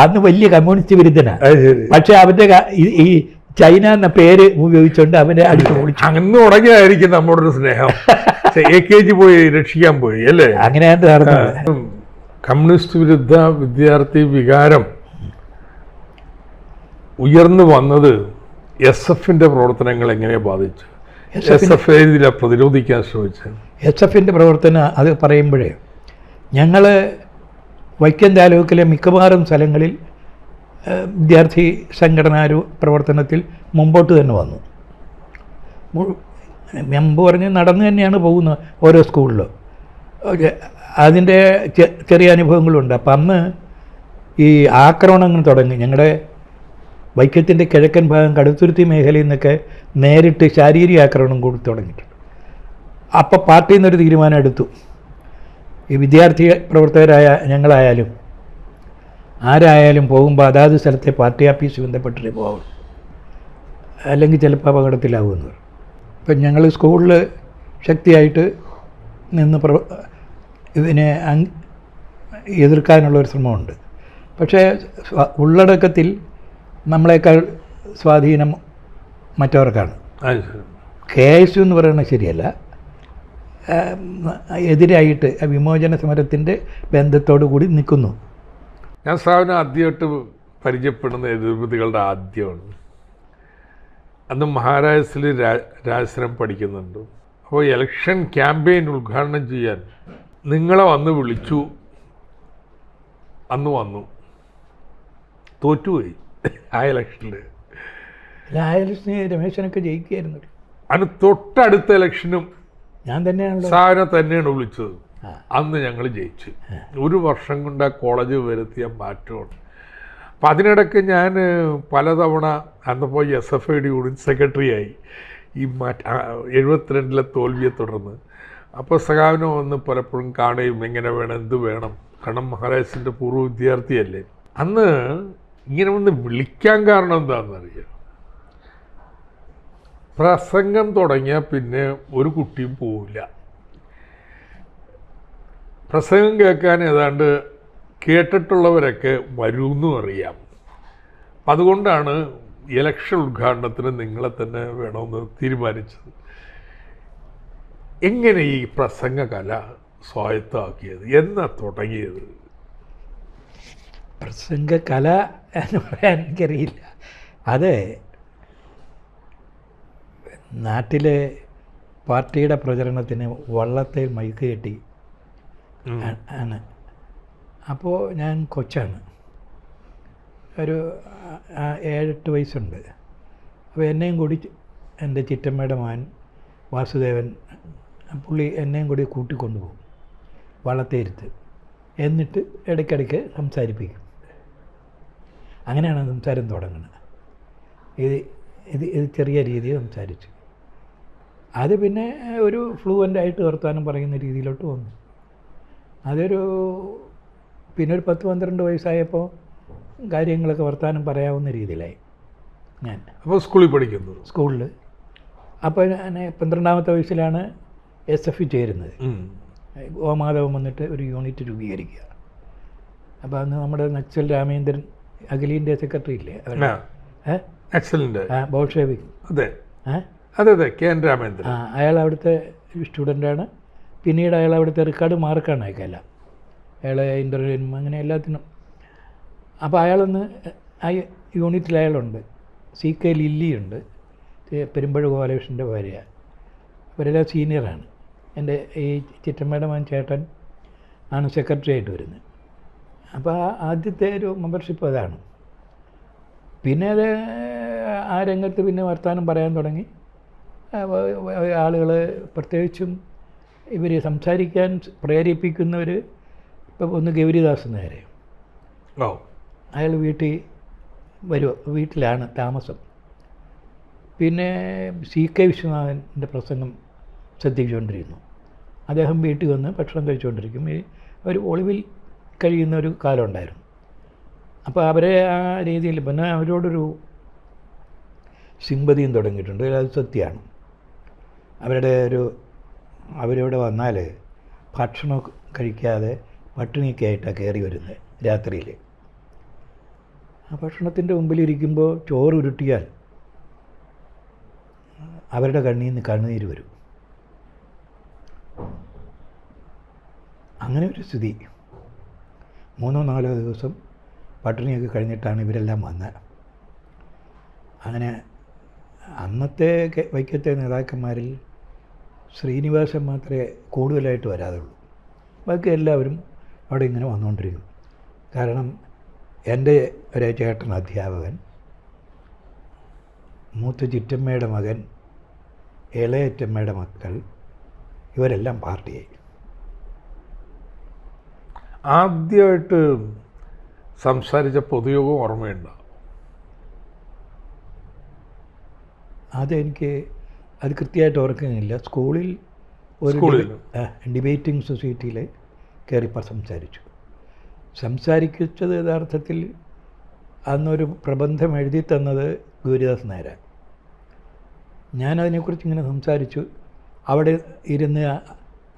അന്ന് വലിയ കമ്മ്യൂണിസ്റ്റ് വിരുദ്ധനാണ്. അത് ശരി. പക്ഷെ അവൻ്റെ ഈ ചൈന എന്ന പേര് ഉപയോഗിച്ചുകൊണ്ട് അവനെ അടിച്ചു പൊളിച്ചു. അന്ന് തുടങ്ങിയതായിരിക്കും നമ്മുടെ ഒരു സ്നേഹം. AKG പോയി രക്ഷിക്കാൻ പോയി അല്ലേ? അങ്ങനെയാണ് നടന്നത്. കമ്മ്യൂണിസ്റ്റ് വിരുദ്ധ വിദ്യാർത്ഥി വികാരം ഉയർന്നു വന്നത് SF-ന്റെ പ്രവർത്തനങ്ങൾ എങ്ങനെ ബാധിച്ചു? SF ഇതിനെ പ്രതിരോധിക്കാൻ ശ്രമിച്ചത്? SF-ന്റെ പ്രവർത്തനം അത് പറയുമ്പോഴേ ഞങ്ങൾ വൈക്കം താലൂക്കിലെ മിക്കവാറും സ്ഥലങ്ങളിൽ വിദ്യാർത്ഥി സംഘടനാ പ്രവർത്തനത്തിൽ മുമ്പോട്ട് തന്നെ വന്നു. മുമ്പ് പറഞ്ഞ് നടന്നു തന്നെയാണ് പോകുന്നത് ഓരോ സ്കൂളിലും. അതിൻ്റെ ചെറിയ അനുഭവങ്ങളുണ്ട്. അപ്പം അന്ന് ഈ ആക്രമണങ്ങൾ തുടങ്ങി. ഞങ്ങളുടെ വൈക്കത്തിൻ്റെ കിഴക്കൻ ഭാഗം കടുത്തുരുത്തി മേഖലയിൽ നിന്നൊക്കെ നേരിട്ട് ശാരീരിക ആക്രമണം കൂടി തുടങ്ങിയിട്ടുണ്ട്. അപ്പോൾ പാർട്ടിയിൽ നിന്നൊരു തീരുമാനം എടുത്തു. ഈ വിദ്യാർത്ഥി പ്രവർത്തകരായ ഞങ്ങളായാലും ആരായാലും പോകുമ്പോൾ അതാത് സ്ഥലത്തെ പാർട്ടി ഓഫീസ് ബന്ധപ്പെട്ടിട്ടേ പോകും, അല്ലെങ്കിൽ ചിലപ്പോൾ അപകടത്തിലാവുമെന്ന്. ഇപ്പം ഞങ്ങൾ സ്കൂളിൽ ശക്തിയായിട്ട് നിന്ന് ഇതിനെ എതിർക്കാനുള്ളൊരു ശ്രമമുണ്ട്. പക്ഷേ ഉള്ളടക്കത്തിൽ നമ്മളെക്കാൾ സ്വാധീനം മറ്റവർക്കാണ്. KSU എന്ന് പറയുന്നത് ശരിയല്ല, എതിരായിട്ട് വിമോചന സമരത്തിൻ്റെ ബന്ധത്തോടു കൂടി നിൽക്കുന്നു. ഞാൻ സാറിനെ ആദ്യമായിട്ട് പരിചയപ്പെടുന്ന എതിർവിധികളുടെ ആദ്യമാണ്. അന്ന് മഹാരാജസിൽ രാജസരം പഠിക്കുന്നുണ്ട്. അപ്പോൾ ഇലക്ഷൻ ക്യാമ്പയിൻ ഉദ്ഘാടനം ചെയ്യാൻ നിങ്ങളെ വന്ന് വിളിച്ചു. അന്ന് വന്നു, തോറ്റുപോയി ആ ഇലക്ഷനിൽ. ആ ഇലക്ഷന് രമേശനൊക്കെ ജയിക്കുകയായിരുന്നു. അതിന് തൊട്ടടുത്ത ഇലക്ഷനും ഞാൻ തന്നെയാണ് സാറിനെ തന്നെയാണ് വിളിച്ചത്. അന്ന് ഞങ്ങൾ ജയിച്ചു. 1 വർഷം കൊണ്ട് ആ കോളേജ് വരുത്തിയ മാറ്റമാണ്. അപ്പം അതിനിടയ്ക്ക് ഞാൻ പലതവണ അന്നപ്പോൾ SFID യൂണിറ്റ് സെക്രട്ടറിയായി. ഈ 72 തോൽവിയെ തുടർന്ന്. അപ്പോൾ സഖാവിനെ വന്ന് പലപ്പോഴും കാണുകയും എങ്ങനെ വേണം, എന്ത് വേണം, കാരണം മഹാരാജസിൻ്റെ പൂർവ്വ വിദ്യാർത്ഥിയല്ലേ. അന്ന് ഇങ്ങനെ ഒന്ന് വിളിക്കാൻ കാരണം എന്താണെന്നറിയാം, പ്രസംഗം തുടങ്ങിയാൽ പിന്നെ ഒരു കുട്ടിയും പോവില്ല. പ്രസംഗം കേൾക്കാൻ ഏതാണ്ട് കേട്ടിട്ടുള്ളവരൊക്കെ വരുമെന്നും അറിയാം. അപ്പം അതുകൊണ്ടാണ് ഇലക്ഷൻ ഉദ്ഘാടനത്തിന് നിങ്ങളെ തന്നെ വേണമെന്ന് തീരുമാനിച്ചത്. എങ്ങനെ ഈ പ്രസംഗ കല സ്വായത്തമാക്കിയത്? എന്നാ തുടങ്ങിയത്? പ്രസംഗകല എന്ന് പറയാൻ എനിക്കറിയില്ല. അത് നാട്ടിലെ പാർട്ടിയുടെ പ്രചരണത്തിന് വള്ളത്തെ മൈക്ക് കെട്ടി ആണ്. അപ്പോൾ ഞാൻ കൊച്ചാണ്, ഒരു 7-8 വയസ്സുണ്ട്. അപ്പോൾ എന്നെയും കൂടി എൻ്റെ ചിറ്റമ്മയുടെ മകൻ വാസുദേവൻ, പുള്ളി എന്നെയും കൂടി കൂട്ടിക്കൊണ്ടുപോകും വള്ളത്തെ ഇരുത്ത്. എന്നിട്ട് ഇടയ്ക്കിടയ്ക്ക് സംസാരിപ്പിക്കും. അങ്ങനെയാണ് സംസാരം തുടങ്ങുന്നത്. ഇത് ചെറിയ രീതിയിൽ സംസാരിച്ചു. അത് പിന്നെ ഒരു ഫ്ലുവൻ്റായിട്ട് വർത്താനം പറയുന്ന രീതിയിലോട്ട് വന്നു. അതൊരു പിന്നെ ഒരു 10-12 വയസ്സായപ്പോൾ കാര്യങ്ങളൊക്കെ വർത്താനം പറയാവുന്ന രീതിയിലായി ഞാൻ. അപ്പോൾ സ്കൂളിൽ പഠിക്കുന്നു? സ്കൂളിൽ. അപ്പോൾ ഞാൻ 12ാമത്തെ വയസ്സിലാണ് SF ചേരുന്നത്. ഗോമാധവൻ വന്നിട്ട് ഒരു യൂണിറ്റ് രൂപീകരിക്കുക. അപ്പോൾ അന്ന് നമ്മുടെ നക്സൽ രാമേന്ദ്രൻ അഖിലേന്ത്യാ സെക്രട്ടറി ഇല്ലേ, ബോൾഷെവിക്, അതെ KN രാമേന്ദ്രൻ, അയാൾ അവിടുത്തെ സ്റ്റുഡൻ്റാണ്. പിന്നീട് അയാൾ അവിടുത്തെ റിക്കാർഡ് മാർക്കാണ് അയക്കല്ല, അയാളെ ഇൻ്റർവ്യൂവിനും അങ്ങനെ എല്ലാത്തിനും. അപ്പോൾ അയാളൊന്ന് ആ യൂണിറ്റിൽ അയാളുണ്ട്. CK ലില്ലിയുണ്ട്, പെരുമ്പഴ ഗോപാലകൃഷ്ണൻ്റെ ഭാര്യ. അവരെല്ലാം സീനിയറാണ്. എൻ്റെ ഈ ചിറ്റമ്മയുടെ മകൻ ചേട്ടൻ ആണ് സെക്രട്ടറി ആയിട്ട് വരുന്നത്. അപ്പോൾ ആദ്യത്തെ ഒരു മെമ്പർഷിപ്പ് അതാണ്. പിന്നെ അത് ആ രംഗത്ത് പിന്നെ വർത്തമാനം പറയാൻ തുടങ്ങി. ആളുകൾ, പ്രത്യേകിച്ചും ഇവർ സംസാരിക്കാൻ പ്രേരിപ്പിക്കുന്നവർ, ഇപ്പം ഒന്ന് ഗൗരിദാസ് നേരെ, അയാൾ വീട്ടിലാണ് താമസം. പിന്നെ CK വിശ്വനാഥൻ്റെ പ്രസംഗം ശ്രദ്ധിച്ചുകൊണ്ടിരുന്നു. അദ്ദേഹം വീട്ടിൽ വന്ന് ഭക്ഷണം കഴിച്ചുകൊണ്ടിരിക്കും. ഒരു ഒളിവിൽ കഴിയുന്ന ഒരു കാലം ഉണ്ടായിരുന്നു. അപ്പോൾ അവരെ ആ രീതിയിൽ പിന്നെ അവരോടൊരു സിമ്പതിയും തുടങ്ങിയിട്ടുണ്ട്. അത് സത്യമാണ്. അവരിവിടെ വന്നാൽ ഭക്ഷണം കഴിക്കാതെ പട്ടിണിയൊക്കെ ആയിട്ടാണ് കയറി വരുന്നത് രാത്രിയിൽ. ആ ഭക്ഷണത്തിൻ്റെ മുമ്പിലിരിക്കുമ്പോൾ ചോറ് ഉരുട്ടിയാൽ അവരുടെ കണ്ണിൽ നിന്ന് കണ്ണുനീര് വരും. അങ്ങനെ ഒരു സ്ഥിതി. 3-4 ദിവസം പട്ടിണിയൊക്കെ കഴിഞ്ഞിട്ടാണ് ഇവരെല്ലാം വന്നത്. അങ്ങനെ അന്നത്തെ വൈക്കത്തെ നേതാക്കന്മാരിൽ ശ്രീനിവാസൻ മാത്രമേ കൂടുതലായിട്ട് വരാതുള്ളൂ. ബാക്കി എല്ലാവരും അവിടെ ഇങ്ങനെ വന്നുകൊണ്ടിരിക്കും. കാരണം എൻ്റെ ഒരു ചേട്ടൻ അധ്യാപകൻ, മൂത്ത ചിറ്റമ്മയുടെ മകൻ, ഇളയറ്റമ്മയുടെ മക്കൾ, ഇവരെല്ലാം പാർട്ടിയായി. ആദ്യമായിട്ട് സംസാരിച്ച പൊതുയോഗം ഓർമ്മയുണ്ടോ? അതെനിക്ക് അത് കൃത്യമായിട്ട് ഓർക്കുന്നില്ല. സ്കൂളിൽ ഒരു ഡിബേറ്റിംഗ് സൊസൈറ്റിയിൽ കയറിപ്പോൾ സംസാരിച്ചത് യഥാർത്ഥത്തിൽ അന്നൊരു പ്രബന്ധം എഴുതി തന്നത് ഗൗരിദാസ് നായരാണ്. ഞാനതിനെക്കുറിച്ച് ഇങ്ങനെ സംസാരിച്ചു. അവിടെ ഇരുന്ന്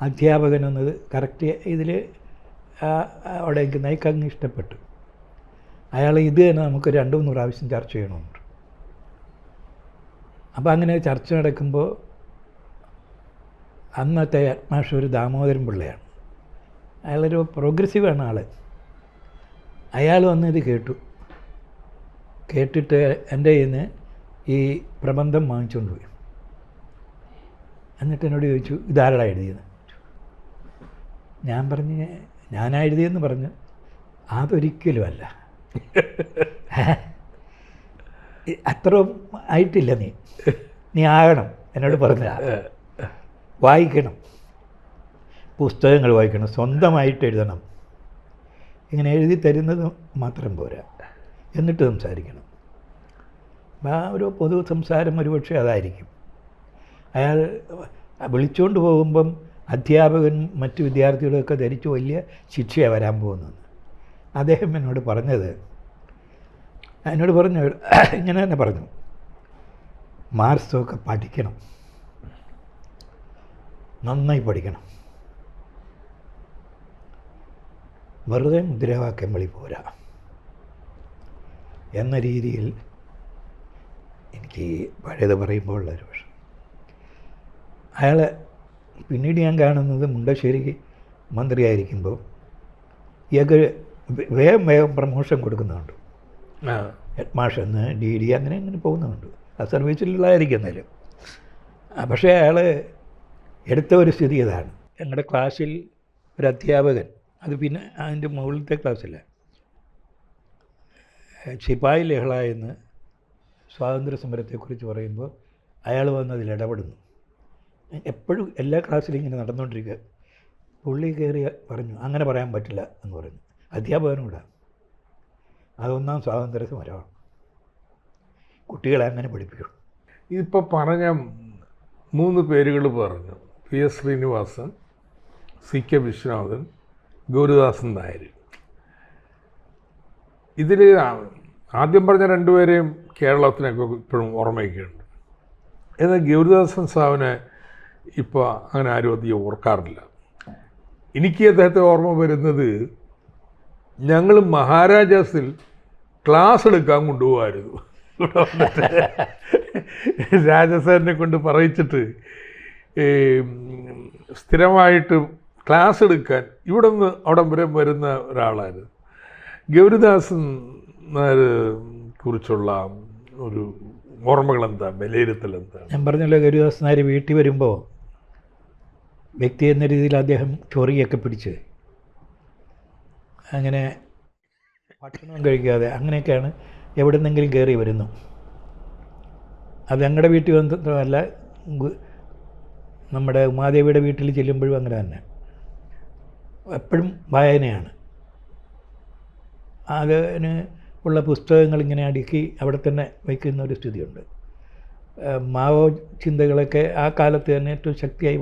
അധ്യാപകനെന്നത് കറക്റ്റ് ഇതിൽ അവിടെ എനിക്ക് നയിക്കങ്ങ് ഇഷ്ടപ്പെട്ടു. അയാൾ ഇത് തന്നെ നമുക്ക് 2-3 പ്രാവശ്യം ചർച്ച ചെയ്യണമെന്നുണ്ട്. അപ്പോൾ അങ്ങനെ ചർച്ച നടക്കുമ്പോൾ അന്നത്തെ മാഷ് ഒരു ദാമോദരൻ പിള്ളയാണ്. അയാളൊരു പ്രോഗ്രസീവാണ് ആൾ. അയാൾ വന്ന് ഇത് കേട്ടിട്ട് എൻ്റെ കയ്യിൽ നിന്ന് ഈ പ്രബന്ധം വാങ്ങിച്ചുകൊണ്ട് പോയി. എന്നിട്ട് എന്നോട് ചോദിച്ചു, ഇതാരടാ എഴുതിയെന്ന്. ഞാൻ പറഞ്ഞ് ഞാനാ എഴുതിയെന്ന് പറഞ്ഞു. അതൊരിക്കലും അല്ല, അത്ര ആയിട്ടില്ല, നീ ആകണം. എന്നോട് പറഞ്ഞ വായിക്കണം, പുസ്തകങ്ങൾ വായിക്കണം, സ്വന്തമായിട്ട് എഴുതണം. ഇങ്ങനെ എഴുതി തരുന്നത് മാത്രം പോരാ, എന്നിട്ട് സംസാരിക്കണം. ആ ഒരു പൊതു സംസാരം ഒരുപക്ഷെ അതായിരിക്കും. അയാൾ വിളിച്ചുകൊണ്ട് പോകുമ്പം അധ്യാപകൻ മറ്റു വിദ്യാർത്ഥികളൊക്കെ ധരിച്ച് വലിയ ശിക്ഷയാണ് വരാൻ പോകുന്നത്. അദ്ദേഹം എന്നോട് പറഞ്ഞു ഇങ്ങനെ തന്നെ പറഞ്ഞു, മാർക്സൊക്കെ പഠിക്കണം, നന്നായി പഠിക്കണം, വെറുതെ മുദ്രാവാക്യം വിളി പോരാ എന്ന രീതിയിൽ. എനിക്ക് പഴയത് പറയുമ്പോൾ ഉള്ളൊരു പക്ഷം. അയാൾ പിന്നീട് ഞാൻ കാണുന്നത് മുണ്ടശ്ശേരി മന്ത്രിയായിരിക്കുമ്പോൾ ഇയാൾക്ക് വേഗം പ്രമോഷൻ കൊടുക്കുന്നുണ്ട്. ഹെഡ് മാഷ് എന്ന് DD അങ്ങനെ പോകുന്നുണ്ട്. ആ സർവീസിലുള്ളതായിരിക്കും എന്നാലും. പക്ഷേ അയാൾ എടുത്ത ഒരു സ്ഥിതി ഇതാണ്. ഞങ്ങളുടെ ക്ലാസ്സിൽ ഒരു അധ്യാപകൻ, അത് പിന്നെ അതിൻ്റെ മുകളിലത്തെ ക്ലാസ്സില്ല, ശിപായി ലഹള എന്ന് സ്വാതന്ത്ര്യ സമരത്തെക്കുറിച്ച് പറയുമ്പോൾ അയാൾ വന്ന് അതിൽ ഇടപെടുന്നു. എപ്പോഴും എല്ലാ ക്ലാസ്സിലും ഇങ്ങനെ നടന്നുകൊണ്ടിരിക്കുക. പുള്ളി കയറി പറഞ്ഞു, അങ്ങനെ പറയാൻ പറ്റില്ല എന്ന് പറഞ്ഞു. അധ്യാപകനൂടെ അതൊന്നാം സ്വാതന്ത്ര്യ സമരമാണ്, കുട്ടികളെ അങ്ങനെ പഠിപ്പിക്കണം. ഇതിപ്പോൾ പറഞ്ഞ 3 പേരുകൾ പറഞ്ഞു, PS ശ്രീനിവാസൻ, CK വിശ്വനാഥൻ, ഗൗരിദാസൻ നായർ. ഇതിൽ ആദ്യം പറഞ്ഞ 2 പേരെയും കേരളത്തിനൊക്കെ ഇപ്പോഴും ഓർമ്മയൊക്കെയുണ്ട്. എന്നാൽ ഗൗരിദാസൻ സാവിനെ ഇപ്പോൾ അങ്ങനെ ആരും അധികം ഓർക്കാറില്ല. എനിക്ക് അദ്ദേഹത്തെ ഓർമ്മ വരുന്നത്, ഞങ്ങൾ മഹാരാജാസിൽ ക്ലാസ് എടുക്കാൻ കൊണ്ടുപോകാമായിരുന്നു. രാജസാറിനെ കൊണ്ട് പറയിച്ചിട്ട് സ്ഥിരമായിട്ട് ക്ലാസ് എടുക്കാൻ ഇവിടെ നിന്ന് അവിടം വരെ വരുന്ന ഒരാളായിരുന്നു. ഗൗരിദാസൻ കുറിച്ചുള്ള ഒരു ഓർമ്മകൾ എന്താ, വിലയിരുത്തൽ എന്താ? ഞാൻ പറഞ്ഞല്ലോ, ഗൗരിദാസൻ നായർ വീട്ടിൽ വരുമ്പോൾ വ്യക്തി എന്ന രീതിയിൽ അദ്ദേഹം ചൊറിയൊക്കെ പിടിച്ച് അങ്ങനെ ഭക്ഷണം കഴിക്കാതെ അങ്ങനെയൊക്കെയാണ് എവിടെ നിന്നെങ്കിലും കയറി വരുന്നു. അത് ഞങ്ങളുടെ വീട്ടിൽ വന്നതല്ല, നമ്മുടെ ഉമാദേവിയുടെ വീട്ടിൽ ചെല്ലുമ്പോഴും അങ്ങനെ തന്നെ. എപ്പോഴും വായനയാണ്. അതിന് ഉള്ള പുസ്തകങ്ങൾ ഇങ്ങനെ അടുക്കി അവിടെ തന്നെ വയ്ക്കുന്ന ഒരു സ്ഥിതിയുണ്ട്. മാവോ ചിന്തകളൊക്കെ ആ കാലത്ത് തന്നെ ഏറ്റവും ശക്തിയായി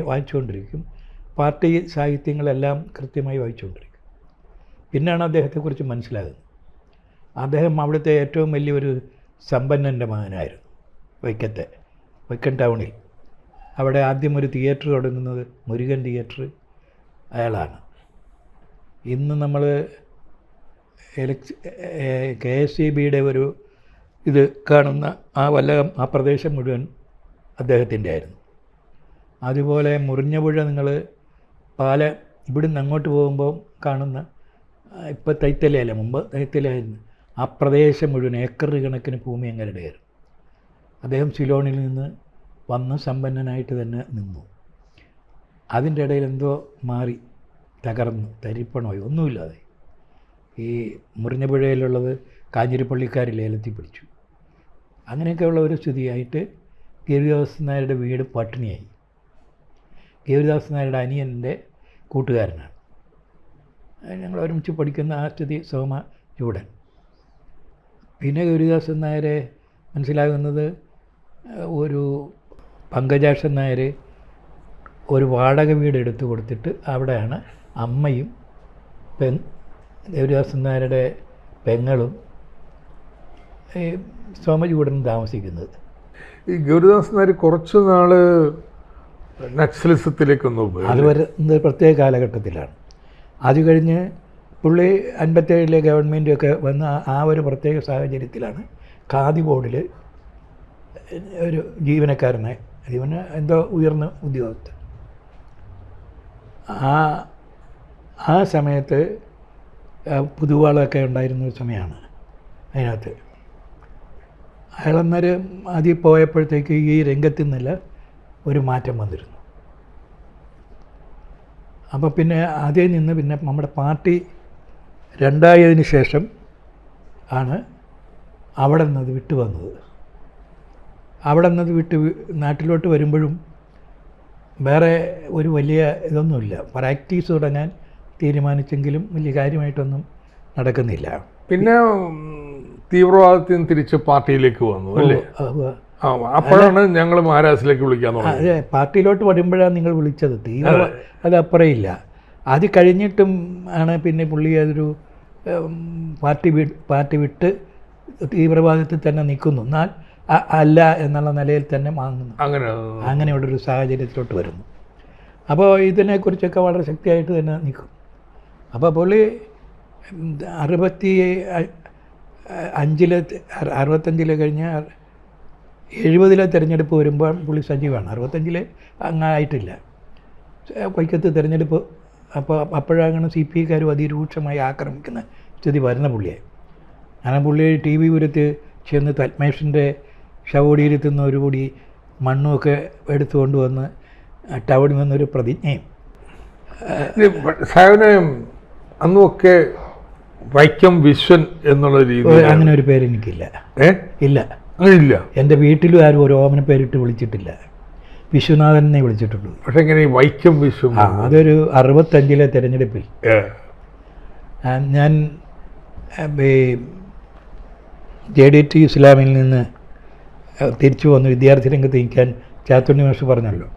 വായിച്ചുകൊണ്ടിരിക്കും. പാർട്ടി സാഹിത്യങ്ങളെല്ലാം കൃത്യമായി വായിച്ചുകൊണ്ടിരിക്കും. പിന്നെയാണ് അദ്ദേഹത്തെക്കുറിച്ച് മനസ്സിലാകുന്നത്. അദ്ദേഹം അവിടുത്തെ ഏറ്റവും വലിയൊരു സമ്പന്നൻ്റെ മകനായിരുന്നു. വൈക്കം ടൗണിൽ അവിടെ ആദ്യം ഒരു തിയേറ്റർ തുടങ്ങുന്നത് മുരുകൻ തിയേറ്റർ അയാളാണ്. ഇന്ന് നമ്മൾ KSEBയുടെ ഒരു ഇത് കാണുന്ന ആ വല്ലകം, ആ പ്രദേശം മുഴുവൻ അദ്ദേഹത്തിൻ്റെ ആയിരുന്നു. അതുപോലെ മുറിഞ്ഞപുഴ നിങ്ങൾ ഇവിടുന്ന് അങ്ങോട്ട് പോകുമ്പോൾ കാണുന്ന, ഇപ്പോൾ തൈത്തലയല്ല, മുമ്പ് തൈത്തലയായിരുന്നു, ആ പ്രദേശം മുഴുവൻ ഏക്കർ കണക്കിന് ഭൂമി അങ്ങരുടെയായിരുന്നു. അദ്ദേഹം സിലോണിൽ നിന്ന് വന്ന് സമ്പന്നനായിട്ട് തന്നെ നിന്നു. അതിൻ്റെ ഇടയിൽ എന്തോ മാറി, തകർന്നു, തരിപ്പണമായി, ഒന്നുമില്ലാതെ ഈ മുറിഞ്ഞപുഴയിലുള്ളത് കാഞ്ഞിരപ്പള്ളിക്കാർ ലേലത്തിൽ പിടിച്ചു. അങ്ങനെയൊക്കെയുള്ള ഒരു സ്ഥിതിയായിട്ട് ഗൗരിദാസ് നായരുടെ വീട് പട്ടിണിയായി. ഗൗരിദാസ് നായരുടെ അനിയൻ്റെ കൂട്ടുകാരനാണ്, ഞങ്ങൾ ഒരുമിച്ച് പഠിക്കുന്ന ആ സ്ഥിതി സോമ ചൂടൻ. പിന്നെ ഗൗരിദാസൻ നായരെ മനസ്സിലാകുന്നത് ഒരു പങ്കജാക്ഷൻ നായർ ഒരു വാടക വീട് എടുത്തു കൊടുത്തിട്ട് അവിടെയാണ് അമ്മയും ഗൗരിദാസൻ നായരുടെ പെങ്ങളും സോമചൂടനും താമസിക്കുന്നത്. ഈ ഗൗരിദാസൻ നായർ കുറച്ച് നാൾ നക്സലിസത്തിലേക്കൊന്നും പോയി. അത് വരുന്നത് പ്രത്യേക കാലഘട്ടത്തിലാണ്. അത് കഴിഞ്ഞ് പുള്ളി 57 ഗവൺമെൻറ്റൊക്കെ വന്ന് ആ ഒരു പ്രത്യേക സാഹചര്യത്തിലാണ് ഖാദി ബോർഡിൽ ഒരു ജീവനക്കാരനായി, എന്തോ ഉയർന്ന ഉദ്യോഗസ്ഥൻ. ആ സമയത്ത് പുതുവാളൊക്കെ ഉണ്ടായിരുന്ന ഒരു സമയമാണ്. അതിനകത്ത് അയാളന്നേരം ആദ്യം പോയപ്പോഴത്തേക്ക് ഈ രംഗത്തു നിന്നല്ല ഒരു മാറ്റം വന്നിരുന്നു. അപ്പോൾ പിന്നെ അതിൽ നിന്ന് പിന്നെ നമ്മുടെ പാർട്ടി രണ്ടായതിന് ശേഷം ആണ് അവിടെ നിന്നത് വിട്ടു വന്നത്. അവിടെ നിന്നത് വിട്ട് നാട്ടിലോട്ട് വരുമ്പോഴും വേറെ ഒരു വലിയ ഇതൊന്നുമില്ല. പ്രാക്ടീസ് തുടങ്ങാൻ തീരുമാനിച്ചെങ്കിലും വലിയ കാര്യമായിട്ടൊന്നും നടക്കുന്നില്ല. പിന്നെ തീവ്രവാദത്തിൽ നിന്ന് തിരിച്ച് പാർട്ടിയിലേക്ക് വന്നു അല്ലേ? അപ്പോഴാണ് ഞങ്ങൾ മഹാരാഷ്ട്രയിലേക്ക് വിളിക്കാൻ തുടങ്ങി. അതെ, പാർട്ടിയിലോട്ട് വരുമ്പോഴാണ് നിങ്ങൾ വിളിച്ചത്. അത് അപ്പുറമില്ല. അത് കഴിഞ്ഞിട്ടും ആണ് പിന്നെ പുള്ളി അതൊരു പാർട്ടി വിട്ട് തീവ്രവാദത്തിൽ തന്നെ നിൽക്കുന്നു, എന്നാൽ അല്ല എന്നുള്ള നിലയിൽ തന്നെ വാങ്ങുന്നു. അങ്ങനെയുള്ളൊരു സാഹചര്യത്തിലോട്ട് വരുന്നു. അപ്പോൾ ഇതിനെക്കുറിച്ചൊക്കെ വളരെ ശക്തിയായിട്ട് തന്നെ നിൽക്കും. അപ്പോൾ പുള്ളി 65 കഴിഞ്ഞ് 70 തിരഞ്ഞെടുപ്പ് വരുമ്പോൾ പുള്ളി സജീവമാണ്. 65 അങ്ങായിട്ടില്ല. കൊയ്ക്കത്ത് തിരഞ്ഞെടുപ്പ്. അപ്പോഴാണ് CPIക്കാർ അതിരൂക്ഷമായി ആക്രമിക്കുന്ന സ്ഥിതി വരുന്ന പുള്ളിയെ. അങ്ങനെ പുള്ളി TV പുരത്ത് ചെന്ന് തത്മേഷിൻ്റെ ശവോടിയിരുത്തുന്ന ഒരു കൂടി മണ്ണുമൊക്കെ എടുത്തുകൊണ്ട് വന്ന് ടൗണിൽ നിന്നൊരു പ്രതിജ്ഞയും. അന്നൊക്കെ വൈക്കം വിശ്വൻ എന്നുള്ള രീതിയിൽ അങ്ങനെ ഒരു പേര് എനിക്കില്ല. ഇല്ല, എൻ്റെ വീട്ടിലും ആരും ഒരു ഓമന പേരിട്ട് വിളിച്ചിട്ടില്ല. വിശ്വനാഥൻ എന്നേ വിളിച്ചിട്ടുള്ളൂ. പക്ഷെ എങ്ങനെ വൈക്കം വിശ്വം? അതൊരു 65 തിരഞ്ഞെടുപ്പിൽ ഞാൻ JDT ഇസ്ലാമിൽ നിന്ന് തിരിച്ചു വന്ന് വിദ്യാർത്ഥി രംഗത്ത് നിൽക്കാൻ ചാത്തുണ്ണി മാഷ് പറഞ്ഞല്ലോ.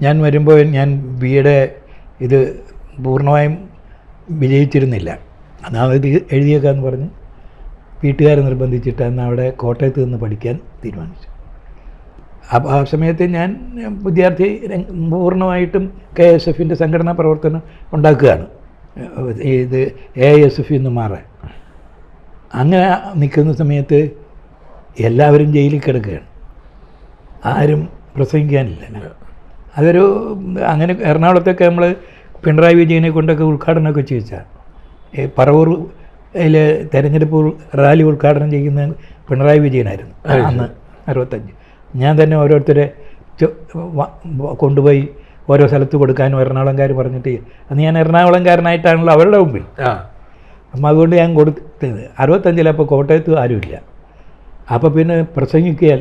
ഞാൻ വരുമ്പോൾ ഞാൻ BA ഇത് പൂർണ്ണമായും വിജയിച്ചിരുന്നില്ല. അന്നാമത് എഴുതിയേക്കാന്ന് പറഞ്ഞ് വീട്ടുകാർ നിർബന്ധിച്ചിട്ട് അന്ന് അവിടെ കോട്ടയത്ത് നിന്ന് പഠിക്കാൻ തീരുമാനിച്ചു. അപ്പോൾ ആ സമയത്ത് ഞാൻ വിദ്യാർത്ഥി പൂർണ്ണമായിട്ടും KSFൻ്റെ സംഘടനാ പ്രവർത്തനം ഉണ്ടാക്കുകയാണ്, ഇത് AISF എന്ന് മാറാൻ. അങ്ങനെ നിൽക്കുന്ന സമയത്ത് എല്ലാവരും ജയിലിൽ കിടക്കുകയാണ്, ആരും പ്രസംഗിക്കാനില്ല. അതൊരു അങ്ങനെ എറണാകുളത്തൊക്കെ നമ്മൾ പിണറായി വിജയനെ കൊണ്ടൊക്കെ ഉദ്ഘാടനമൊക്കെ ചെയ്യിച്ചാൽ പറവൂരിൽ തെരഞ്ഞെടുപ്പ് റാലി ഉദ്ഘാടനം ചെയ്യുന്ന പിണറായി വിജയനായിരുന്നു അന്ന് 65. ഞാൻ തന്നെ ഓരോരുത്തരെ കൊണ്ടുപോയി ഓരോ സ്ഥലത്ത് കൊടുക്കാനും എറണാകുളംകാർ പറഞ്ഞിട്ട്, അന്ന് ഞാൻ എറണാകുളംകാരനായിട്ടാണല്ലോ അവരുടെ മുമ്പിൽ. അപ്പം അതുകൊണ്ട് ഞാൻ കൊടുത്തത് 65. അപ്പോൾ കോട്ടയത്ത് ആരുമില്ല. അപ്പോൾ പിന്നെ പ്രസംഗിക്കാൻ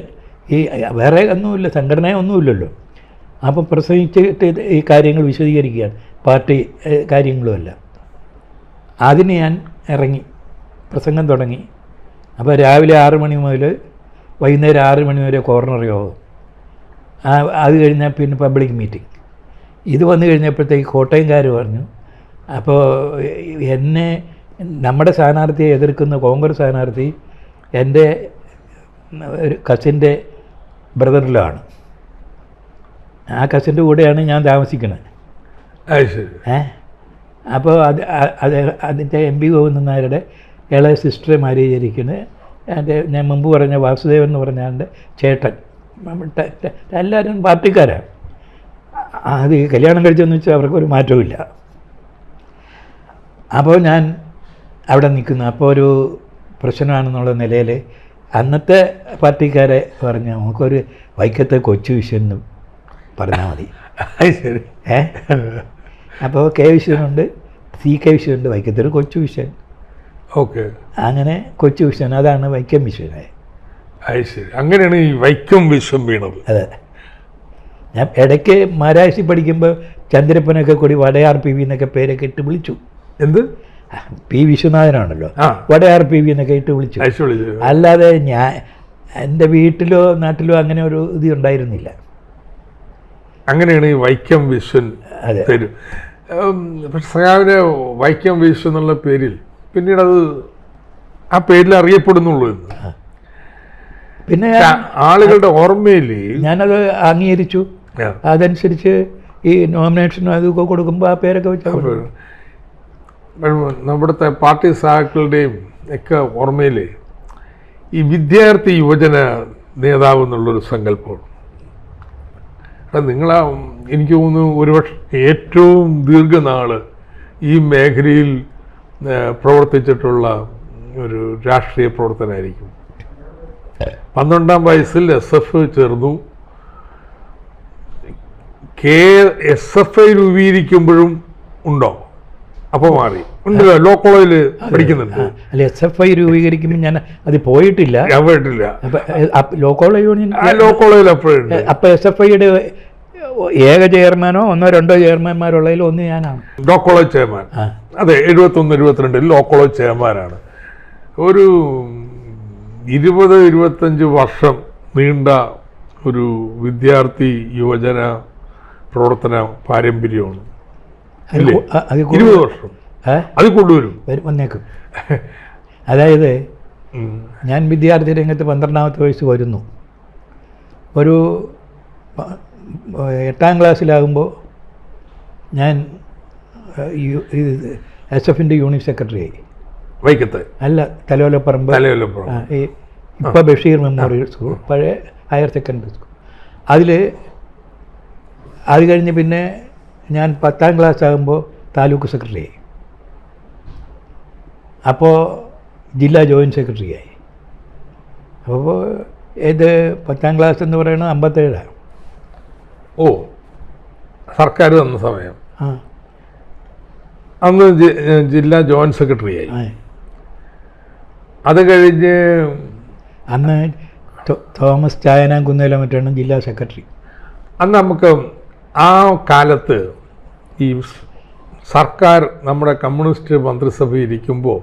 ഈ വേറെ ഒന്നുമില്ല, സംഘടനയൊന്നുമില്ലല്ലോ. അപ്പം പ്രസംഗിച്ചിട്ട് ഈ കാര്യങ്ങൾ വിശദീകരിക്കുകയാണ്, പാർട്ടി കാര്യങ്ങളുമല്ല. അതിന് ഞാൻ ഇറങ്ങി പ്രസംഗം തുടങ്ങി. അപ്പോൾ രാവിലെ 6 മണി മുതൽ വൈകുന്നേരം 6 മണി വരെ കോർണർ യോഗം. അത് കഴിഞ്ഞാൽ പിന്നെ പബ്ലിക് മീറ്റിംഗ്. ഇത് വന്നു കഴിഞ്ഞപ്പോഴത്തേക്ക് കോട്ടയംകാർ പറഞ്ഞു, അപ്പോൾ എന്നെ നമ്മുടെ സ്ഥാനാർത്ഥിയെ എതിർക്കുന്ന കോൺഗ്രസ് സ്ഥാനാർത്ഥി എൻ്റെ ഒരു കസിൻ്റെ ബ്രദറിലാണ്. ആ കസിൻ്റെ കൂടെയാണ് ഞാൻ താമസിക്കുന്നത്. അപ്പോൾ അതിൻ്റെ എം പി ഗോവിന്ദൻ നായരുടെ ഇളയ സിസ്റ്റർ മാരേജ് ഇരിക്കുന്നത് ഞാൻ മുമ്പ് പറഞ്ഞ വാസുദേവൻ എന്ന് പറഞ്ഞ ആളുടെ ചേട്ടൻ. എല്ലാവരും പാർട്ടിക്കാരാണ്. അത് കല്യാണം കഴിച്ചെന്ന് വെച്ചാൽ അവർക്കൊരു മാറ്റവും. അപ്പോൾ ഞാൻ അവിടെ നിൽക്കുന്നു. അപ്പോൾ ഒരു പ്രശ്നമാണെന്നുള്ള നിലയിൽ അന്നത്തെ പാർട്ടിക്കാരെ പറഞ്ഞ് നമുക്കൊരു വൈക്കത്തെ കൊച്ചു വിശ്വൻ എന്ന് പറഞ്ഞാൽ മതി. ശരി. അപ്പോൾ കെ വിശ്വനുണ്ട്, സി കെ വിശ്വനുണ്ട്, വൈക്കത്തൊരു കൊച്ചു വിശ്വൻ. ഓക്കെ. അങ്ങനെ കൊച്ചു വിശ്വൻ, അതാണ് വൈക്കം വിശ്വനായി. അത് ശരി. അങ്ങനെയാണ് ഈ വൈക്കം വിശ്വം വീണത്. അതെ. ഞാൻ ഇടയ്ക്ക് മഹാരാഷ്ട്രയിൽ പഠിക്കുമ്പോൾ ചന്ദ്രപ്പനൊക്കെ കൂടി വടയാർ പി വി എന്നൊക്കെ പേരൊക്കെ ഇട്ട് വിളിച്ചു. എന്ത്? പി വിശ്വനാഥനാണല്ലോ, വടയാർ പി വി എന്നൊക്കെ ഇട്ട് വിളിച്ചു. അല്ലാതെ ഞാൻ എൻ്റെ വീട്ടിലോ നാട്ടിലോ അങ്ങനെ ഒരു ഇത് ഉണ്ടായിരുന്നില്ല. അങ്ങനെയാണ് ഈ വൈക്കം വിശ്വൻ പേര്. പക്ഷെ സഖാവിന് വൈക്കം വിശ്വൻ എന്നുള്ള പേരിൽ പിന്നീട് അത് ആ പേരിൽ അറിയപ്പെടുന്നുള്ളൂ. പിന്നെ ആളുകളുടെ ഓർമ്മയിൽ ഞാനത് അംഗീകരിച്ചു. അതനുസരിച്ച് ഈ നോമിനേഷനും അതൊക്കെ കൊടുക്കുമ്പോൾ ആ പേരൊക്കെ വെച്ചാൽ നമ്മുടെ പാർട്ടി സഹാക്കളുടെയും ഒക്കെ ഓർമ്മയിൽ ഈ വിദ്യാർത്ഥി യുവജന നേതാവ് എന്നുള്ളൊരു സങ്കല്പമാണ്. നിങ്ങളാ എനിക്ക് തോന്നുന്നു ഒരുപക്ഷെ ഏറ്റവും ദീർഘനാൾ ഈ മേഖലയിൽ പ്രവർത്തിച്ചിട്ടുള്ള ഒരു രാഷ്ട്രീയ പ്രവർത്തനമായിരിക്കും. 12ാം വയസ്സിൽ SF ചേർന്നു. SFI രൂപീകരിക്കുമ്പോഴും ഉണ്ടോ? അപ്പോൾ മാറി ഉണ്ടല്ലോ, ലോ കോളേജിൽ പഠിക്കുന്നുണ്ട്. അല്ല, SFI രൂപീകരിക്കുമ്പോൾ ഞാൻ അത് പോയിട്ടില്ല. ലോ കോളേജ് അപ്പോഴുണ്ട്. അപ്പോൾ SFIയുടെ ഏക ചെയർമാനോ ഒന്നോ രണ്ടോ ചെയർമാന്മാരുള്ളതിൽ ഒന്ന് ഞാനാണ്. Law college chairman. അതെ, 71-72 ലോ കോളേജ് ചെയർമാനാണ്. ഒരു 20-25 വർഷം നീണ്ട ഒരു വിദ്യാർത്ഥി യുവജന പ്രവർത്തന പാരമ്പര്യമാണ്. 20 വർഷം അത് കൊണ്ടുവരും വന്നേക്കും. അതായത് ഞാൻ വിദ്യാർത്ഥി രംഗത്ത് 12ാമത്തെ വയസ്സ് വരുന്നു. ഒരു 8ാം ക്ലാസ്സിലാകുമ്പോൾ ഞാൻ SF-ൻ്റെ യൂണിറ്റ് സെക്രട്ടറി ആയി. വൈക്കത്ത് അല്ല, തലയോലപ്പറമ്പ്. ഇപ്പോൾ ബഷീർ മെമ്മോറിയൽ സ്കൂൾ, പഴയ ഹയർ സെക്കൻഡറി സ്കൂൾ. അത് കഴിഞ്ഞ് പിന്നെ ഞാൻ 10ാം ക്ലാസ് ആകുമ്പോൾ താലൂക്ക് സെക്രട്ടറി ആയി. അപ്പോൾ ജില്ലാ ജോയിൻറ്റ് സെക്രട്ടറി ആയി. അപ്പോൾ ഇത് 10ാം ക്ലാസ് എന്ന് പറയുന്നത് 57. ഓ, സർക്കാർ തന്ന സമയം. അന്ന് ജില്ലാ ജോയിൻറ്റ് സെക്രട്ടറി ആയി. അത് കഴിഞ്ഞ് അന്ന് തോമസ് ചായനാംകുന്നേല മറ്റാണ് ജില്ലാ സെക്രട്ടറി. അന്ന് നമുക്ക് ആ കാലത്ത് ഈ സർക്കാർ നമ്മുടെ കമ്മ്യൂണിസ്റ്റ് മന്ത്രിസഭയിൽ ഇരിക്കുമ്പോൾ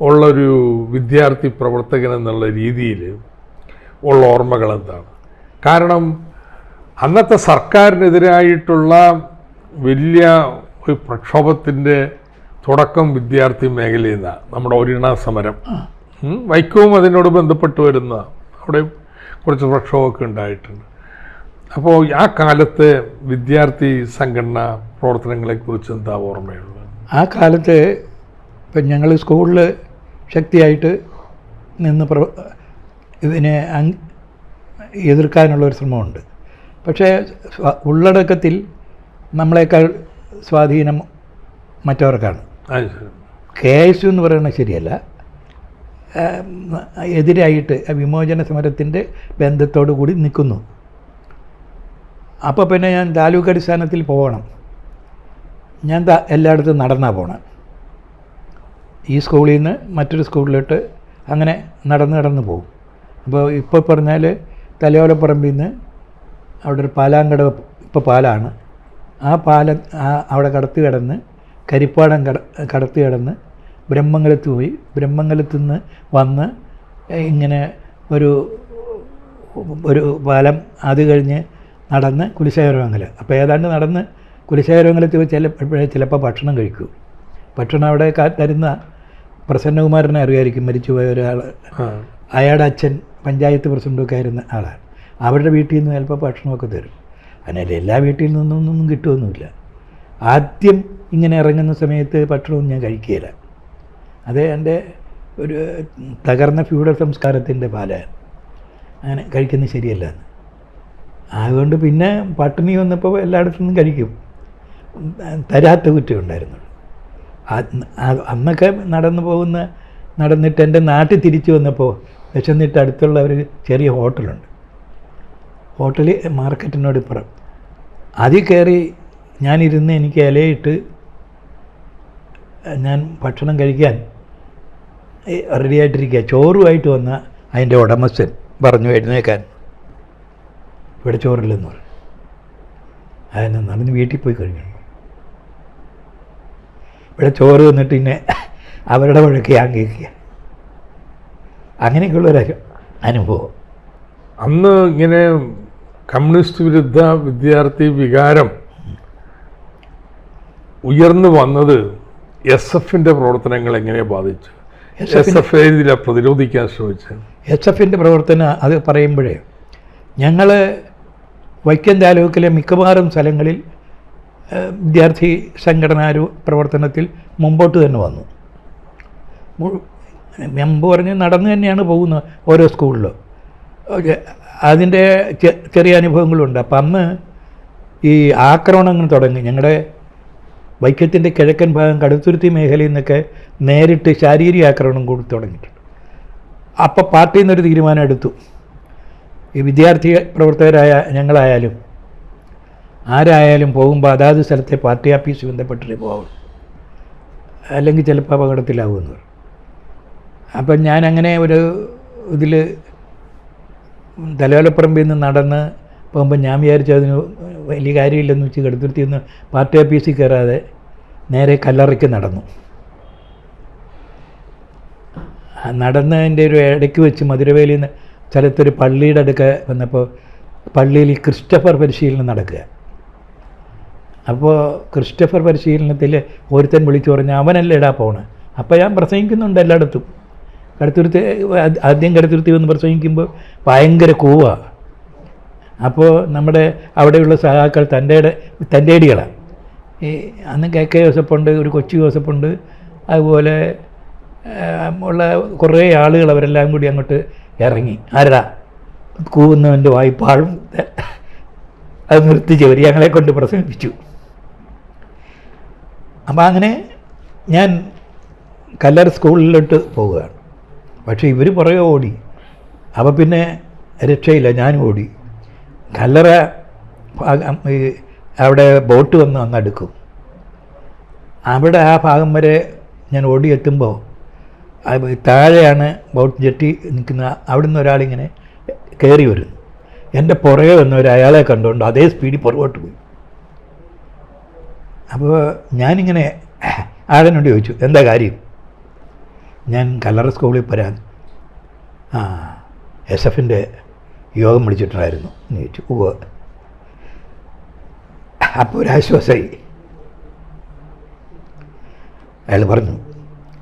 ഉള്ളൊരു വിദ്യാർത്ഥി പ്രവർത്തകൻ എന്നുള്ള രീതിയിൽ ഉള്ള ഓർമ്മകൾ എന്താണ്? കാരണം അന്നത്തെ സർക്കാരിനെതിരായിട്ടുള്ള വലിയ ഒരു പ്രക്ഷോഭത്തിൻ്റെ തുടക്കം വിദ്യാർത്ഥി മേഖലയിൽ നിന്നാണ്. നമ്മുടെ ഒരിണ സമരം, വൈക്കവും അതിനോട് ബന്ധപ്പെട്ട് വരുന്ന അവിടെ കുറച്ച് പ്രക്ഷോഭമൊക്കെ ഉണ്ടായിട്ടുണ്ട്. അപ്പോൾ ആ കാലത്തെ വിദ്യാർത്ഥി സംഘടന പ്രവർത്തനങ്ങളെക്കുറിച്ച് എന്താ ഓർമ്മയുള്ളത്? ആ കാലത്ത് ഇപ്പം ഞങ്ങൾ സ്കൂളിൽ ശക്തിയായിട്ട് നിന്ന് ഇതിനെ എതിർക്കാനുള്ളൊരു ശ്രമമുണ്ട്. പക്ഷേ ഉള്ളടക്കത്തിൽ നമ്മളെക്കാൾ സ്വാധീനം മറ്റവർക്കാണ്. KSU എന്ന് പറയുന്നത് ശരിയല്ല, എതിരായിട്ട് വിമോചന സമരത്തിൻ്റെ ബന്ധത്തോടു കൂടി നിൽക്കുന്നു. അപ്പോൾ പിന്നെ ഞാൻ താലൂക്ക് അടിസ്ഥാനത്തിൽ പോകണം. ഞാൻ എല്ലായിടത്തും നടന്നാണ് പോകണം. ഈ സ്കൂളിൽ നിന്ന് മറ്റൊരു സ്കൂളിലോട്ട് അങ്ങനെ നടന്ന് പോകും. അപ്പോൾ ഇപ്പോൾ പറഞ്ഞാൽ തലയോലപ്പറമ്പിൽ നിന്ന് അവിടെ ഒരു പാലാങ്കട, ഇപ്പോൾ പാലാണ്, ആ പാലം അവിടെ കടത്തി കിടന്ന് കരിപ്പാടം കടത്തി കിടന്ന് ബ്രഹ്മംഗലത്ത് പോയി, ബ്രഹ്മംഗലത്ത് നിന്ന് വന്ന് ഇങ്ങനെ ഒരു പാലം, അത് കഴിഞ്ഞ് നടന്ന് കുലശേഖരമംഗലം. അപ്പോൾ ഏതാണ്ട് നടന്ന് കുലശേഖരമംഗലത്ത് പോയി ചിലപ്പോൾ ഭക്ഷണം കഴിക്കും. ഭക്ഷണം അവിടെ തരുന്ന പ്രസന്നകുമാരനെ അറിയായിരിക്കും, മരിച്ചുപോയ ഒരാൾ. അയാളുടെ അച്ഛൻ പഞ്ചായത്ത് പ്രസിഡൻ്റൊക്കെ ആയിരുന്ന ആളാണ്. അവരുടെ വീട്ടിൽ നിന്ന് ചിലപ്പോൾ ഭക്ഷണമൊക്കെ തരും. അങ്ങനെ എല്ലാ വീട്ടിൽ നിന്നൊന്നും കിട്ടുമൊന്നുമില്ല. ആദ്യം ഇങ്ങനെ ഇറങ്ങുന്ന സമയത്ത് ഭക്ഷണമൊന്നും ഞാൻ കഴിക്കുകയില്ല. അത് എൻ്റെ ഒരു തകർന്ന ഫ്യൂഡൽ സംസ്കാരത്തിൻ്റെ ഫലമാണ്. അങ്ങനെ കഴിക്കുന്നത് ശരിയല്ല. അതുകൊണ്ട് പിന്നെ പട്ടിണി വന്നപ്പോൾ എല്ലായിടത്തു നിന്നും കഴിക്കും. തരാത്ത കുറ്റം ഉണ്ടായിരുന്നു. അന്നൊക്കെ നടന്നിട്ട് എൻ്റെ നാട്ടിൽ തിരിച്ചു വന്നപ്പോൾ വിശന്നിട്ട് അടുത്തുള്ള ഒരു ചെറിയ ഹോട്ടലുണ്ട്. ഹോട്ടലിൽ മാർക്കറ്റിനോട് ഇപ്പുറം അതിൽ കയറി ഞാനിരുന്ന് എനിക്ക് ഇലയിട്ട് ഞാൻ ഭക്ഷണം കഴിക്കാൻ റെഡിയായിട്ടിരിക്കുക. ചോറുമായിട്ട് വന്ന അതിൻ്റെ ഉടമസ്ഥൻ പറഞ്ഞു എഴുന്നേക്കാൻ, ഇവിടെ ചോറില്ലെന്ന് പറഞ്ഞു. അതിനെ നടന്ന് വീട്ടിൽ പോയി കഴിക്കണം. ഇവിടെ ചോറ് വന്നിട്ട് പിന്നെ അവരുടെ വഴക്ക് ഞാൻ കേൾക്കുക. അങ്ങനെയൊക്കെയുള്ളൊരു അനുഭവം. അന്ന് ഇങ്ങനെ കമ്മ്യൂണിസ്റ്റ് വിരുദ്ധ വിദ്യാർത്ഥി വികാരം ഉയർന്നു വന്നത് SF-ന്റെ പ്രവർത്തനങ്ങൾ എങ്ങനെ ബാധിച്ചു? SF ഇതിനെ പ്രതിരോധിക്കാൻ ശ്രമിച്ചു. SF-ന്റെ പ്രവർത്തനം അത് പറയുമ്പോഴേ ഞങ്ങൾ വൈക്കം താലൂക്കിലെ മിക്കവാറും സ്ഥലങ്ങളിൽ വിദ്യാർത്ഥി സംഘടനാ പ്രവർത്തനത്തിൽ മുമ്പോട്ട് തന്നെ വന്നു. മുമ്പ് പറഞ്ഞ് നടന്നു തന്നെയാണ് പോകുന്നത് ഓരോ സ്കൂളിലും. അതിൻ്റെ ചെറിയ അനുഭവങ്ങളുണ്ട്. അപ്പം അന്ന് ഈ ആക്രമണങ്ങൾ തുടങ്ങി. ഞങ്ങളുടെ വൈക്കത്തിൻ്റെ കിഴക്കൻ ഭാഗം കടുത്തുരുത്തി മേഖലയിൽ നിന്നൊക്കെ നേരിട്ട് ശാരീരിക ആക്രമണം കൂടി തുടങ്ങിയിട്ടുണ്ട്. അപ്പോൾ പാർട്ടിയിൽ നിന്നൊരു തീരുമാനം എടുത്തു. ഈ വിദ്യാർത്ഥി പ്രവർത്തകരായ ഞങ്ങളായാലും ആരായാലും പോകുമ്പോൾ അതാത് സ്ഥലത്തെ പാർട്ടി ഓഫീസ് ബന്ധപ്പെട്ടിട്ടേ പോവുള്ളൂ, അല്ലെങ്കിൽ ചിലപ്പോൾ അപകടത്തിലാവുമെന്ന് പറഞ്ഞു. അപ്പം ഞാനങ്ങനെ ഒരു ഇതിൽ തലയോലപ്പറമ്പിൽ നിന്ന് നടന്ന് പോകുമ്പോൾ ഞാൻ വിചാരിച്ചു അതിന് വലിയ കാര്യമില്ലെന്ന് വെച്ച് കടുത്തുരുത്തി നിന്ന് പാർട്ടി ഓഫീസിൽ കയറാതെ നേരെ കല്ലറയ്ക്ക് നടന്നു. നടന്നതിൻ്റെ ഒരു ഇടയ്ക്ക് വെച്ച് മധുരവേലിയിൽ നിന്ന് സ്ഥലത്തൊരു പള്ളിയുടെ അടുക്ക വന്നപ്പോൾ പള്ളിയിൽ ക്രിസ്റ്റഫർ പരിശീലനം നടക്കുക. അപ്പോൾ ക്രിസ്റ്റഫർ പരിശീലനത്തിൽ ഒരുത്തൻ വിളിച്ചു പറഞ്ഞു, അവനല്ലേ ഇടാ പോണേ. അപ്പോൾ ഞാൻ പ്രസംഗിക്കുന്നുണ്ട് എല്ലായിടത്തും. ആദ്യം കടുത്തുരുത്തി വന്ന് പ്രസംഗിക്കുമ്പോൾ ഭയങ്കര കൂവാണ്. അപ്പോൾ നമ്മുടെ അവിടെയുള്ള സഹാക്കൾ തൻ്റെടികളാണ്. ഈ അന്ന് KK ജോസഫുണ്ട്, ഒരു കൊച്ചു ജോസഫുണ്ട്, അതുപോലെ ഉള്ള കുറേ ആളുകൾ, അവരെല്ലാം കൂടി അങ്ങോട്ട് ഇറങ്ങി. ആരടാ കൂവുന്നവൻ്റെ വായ്പാഴും അത് നിർത്തിച്ചവർ ഞങ്ങളെ കൊണ്ട് പ്രസംഗിപ്പിച്ചു. അപ്പം അങ്ങനെ ഞാൻ കല്ലറ സ്കൂളിലോട്ട് പോവുകയാണ്. പക്ഷേ ഇവർ പുറകെ ഓടി. അപ്പോൾ പിന്നെ രക്ഷയില്ല, ഞാനും ഓടി. കല്ലറ അവിടെ ബോട്ട് വന്ന് അങ്ങെടുക്കും. അവിടെ ആ ഭാഗം വരെ ഞാൻ ഓടിയെത്തുമ്പോൾ താഴെയാണ് ബോട്ട് ജെട്ടി നിൽക്കുന്ന. അവിടെ നിന്ന് ഒരാളിങ്ങനെ കയറി വരുന്നു. എൻ്റെ പുറകെ വന്നവർ അയാളെ കണ്ടുകൊണ്ട് അതേ സ്പീഡിൽ പുറകോട്ട് പോയി. അപ്പോൾ ഞാനിങ്ങനെ ആളെന്നോട് ചോദിച്ചു, എന്താ കാര്യം? ഞാൻ കല്ലറ സ്കൂളിൽ വരാൻ SF-ന്റെ യോഗം വിളിച്ചിട്ടുണ്ടായിരുന്നു എന്ന് ചോദിച്ചു. ഉവ്വ്. അപ്പോൾ ഒരാശ്വാസമായി. അയാൾ പറഞ്ഞു,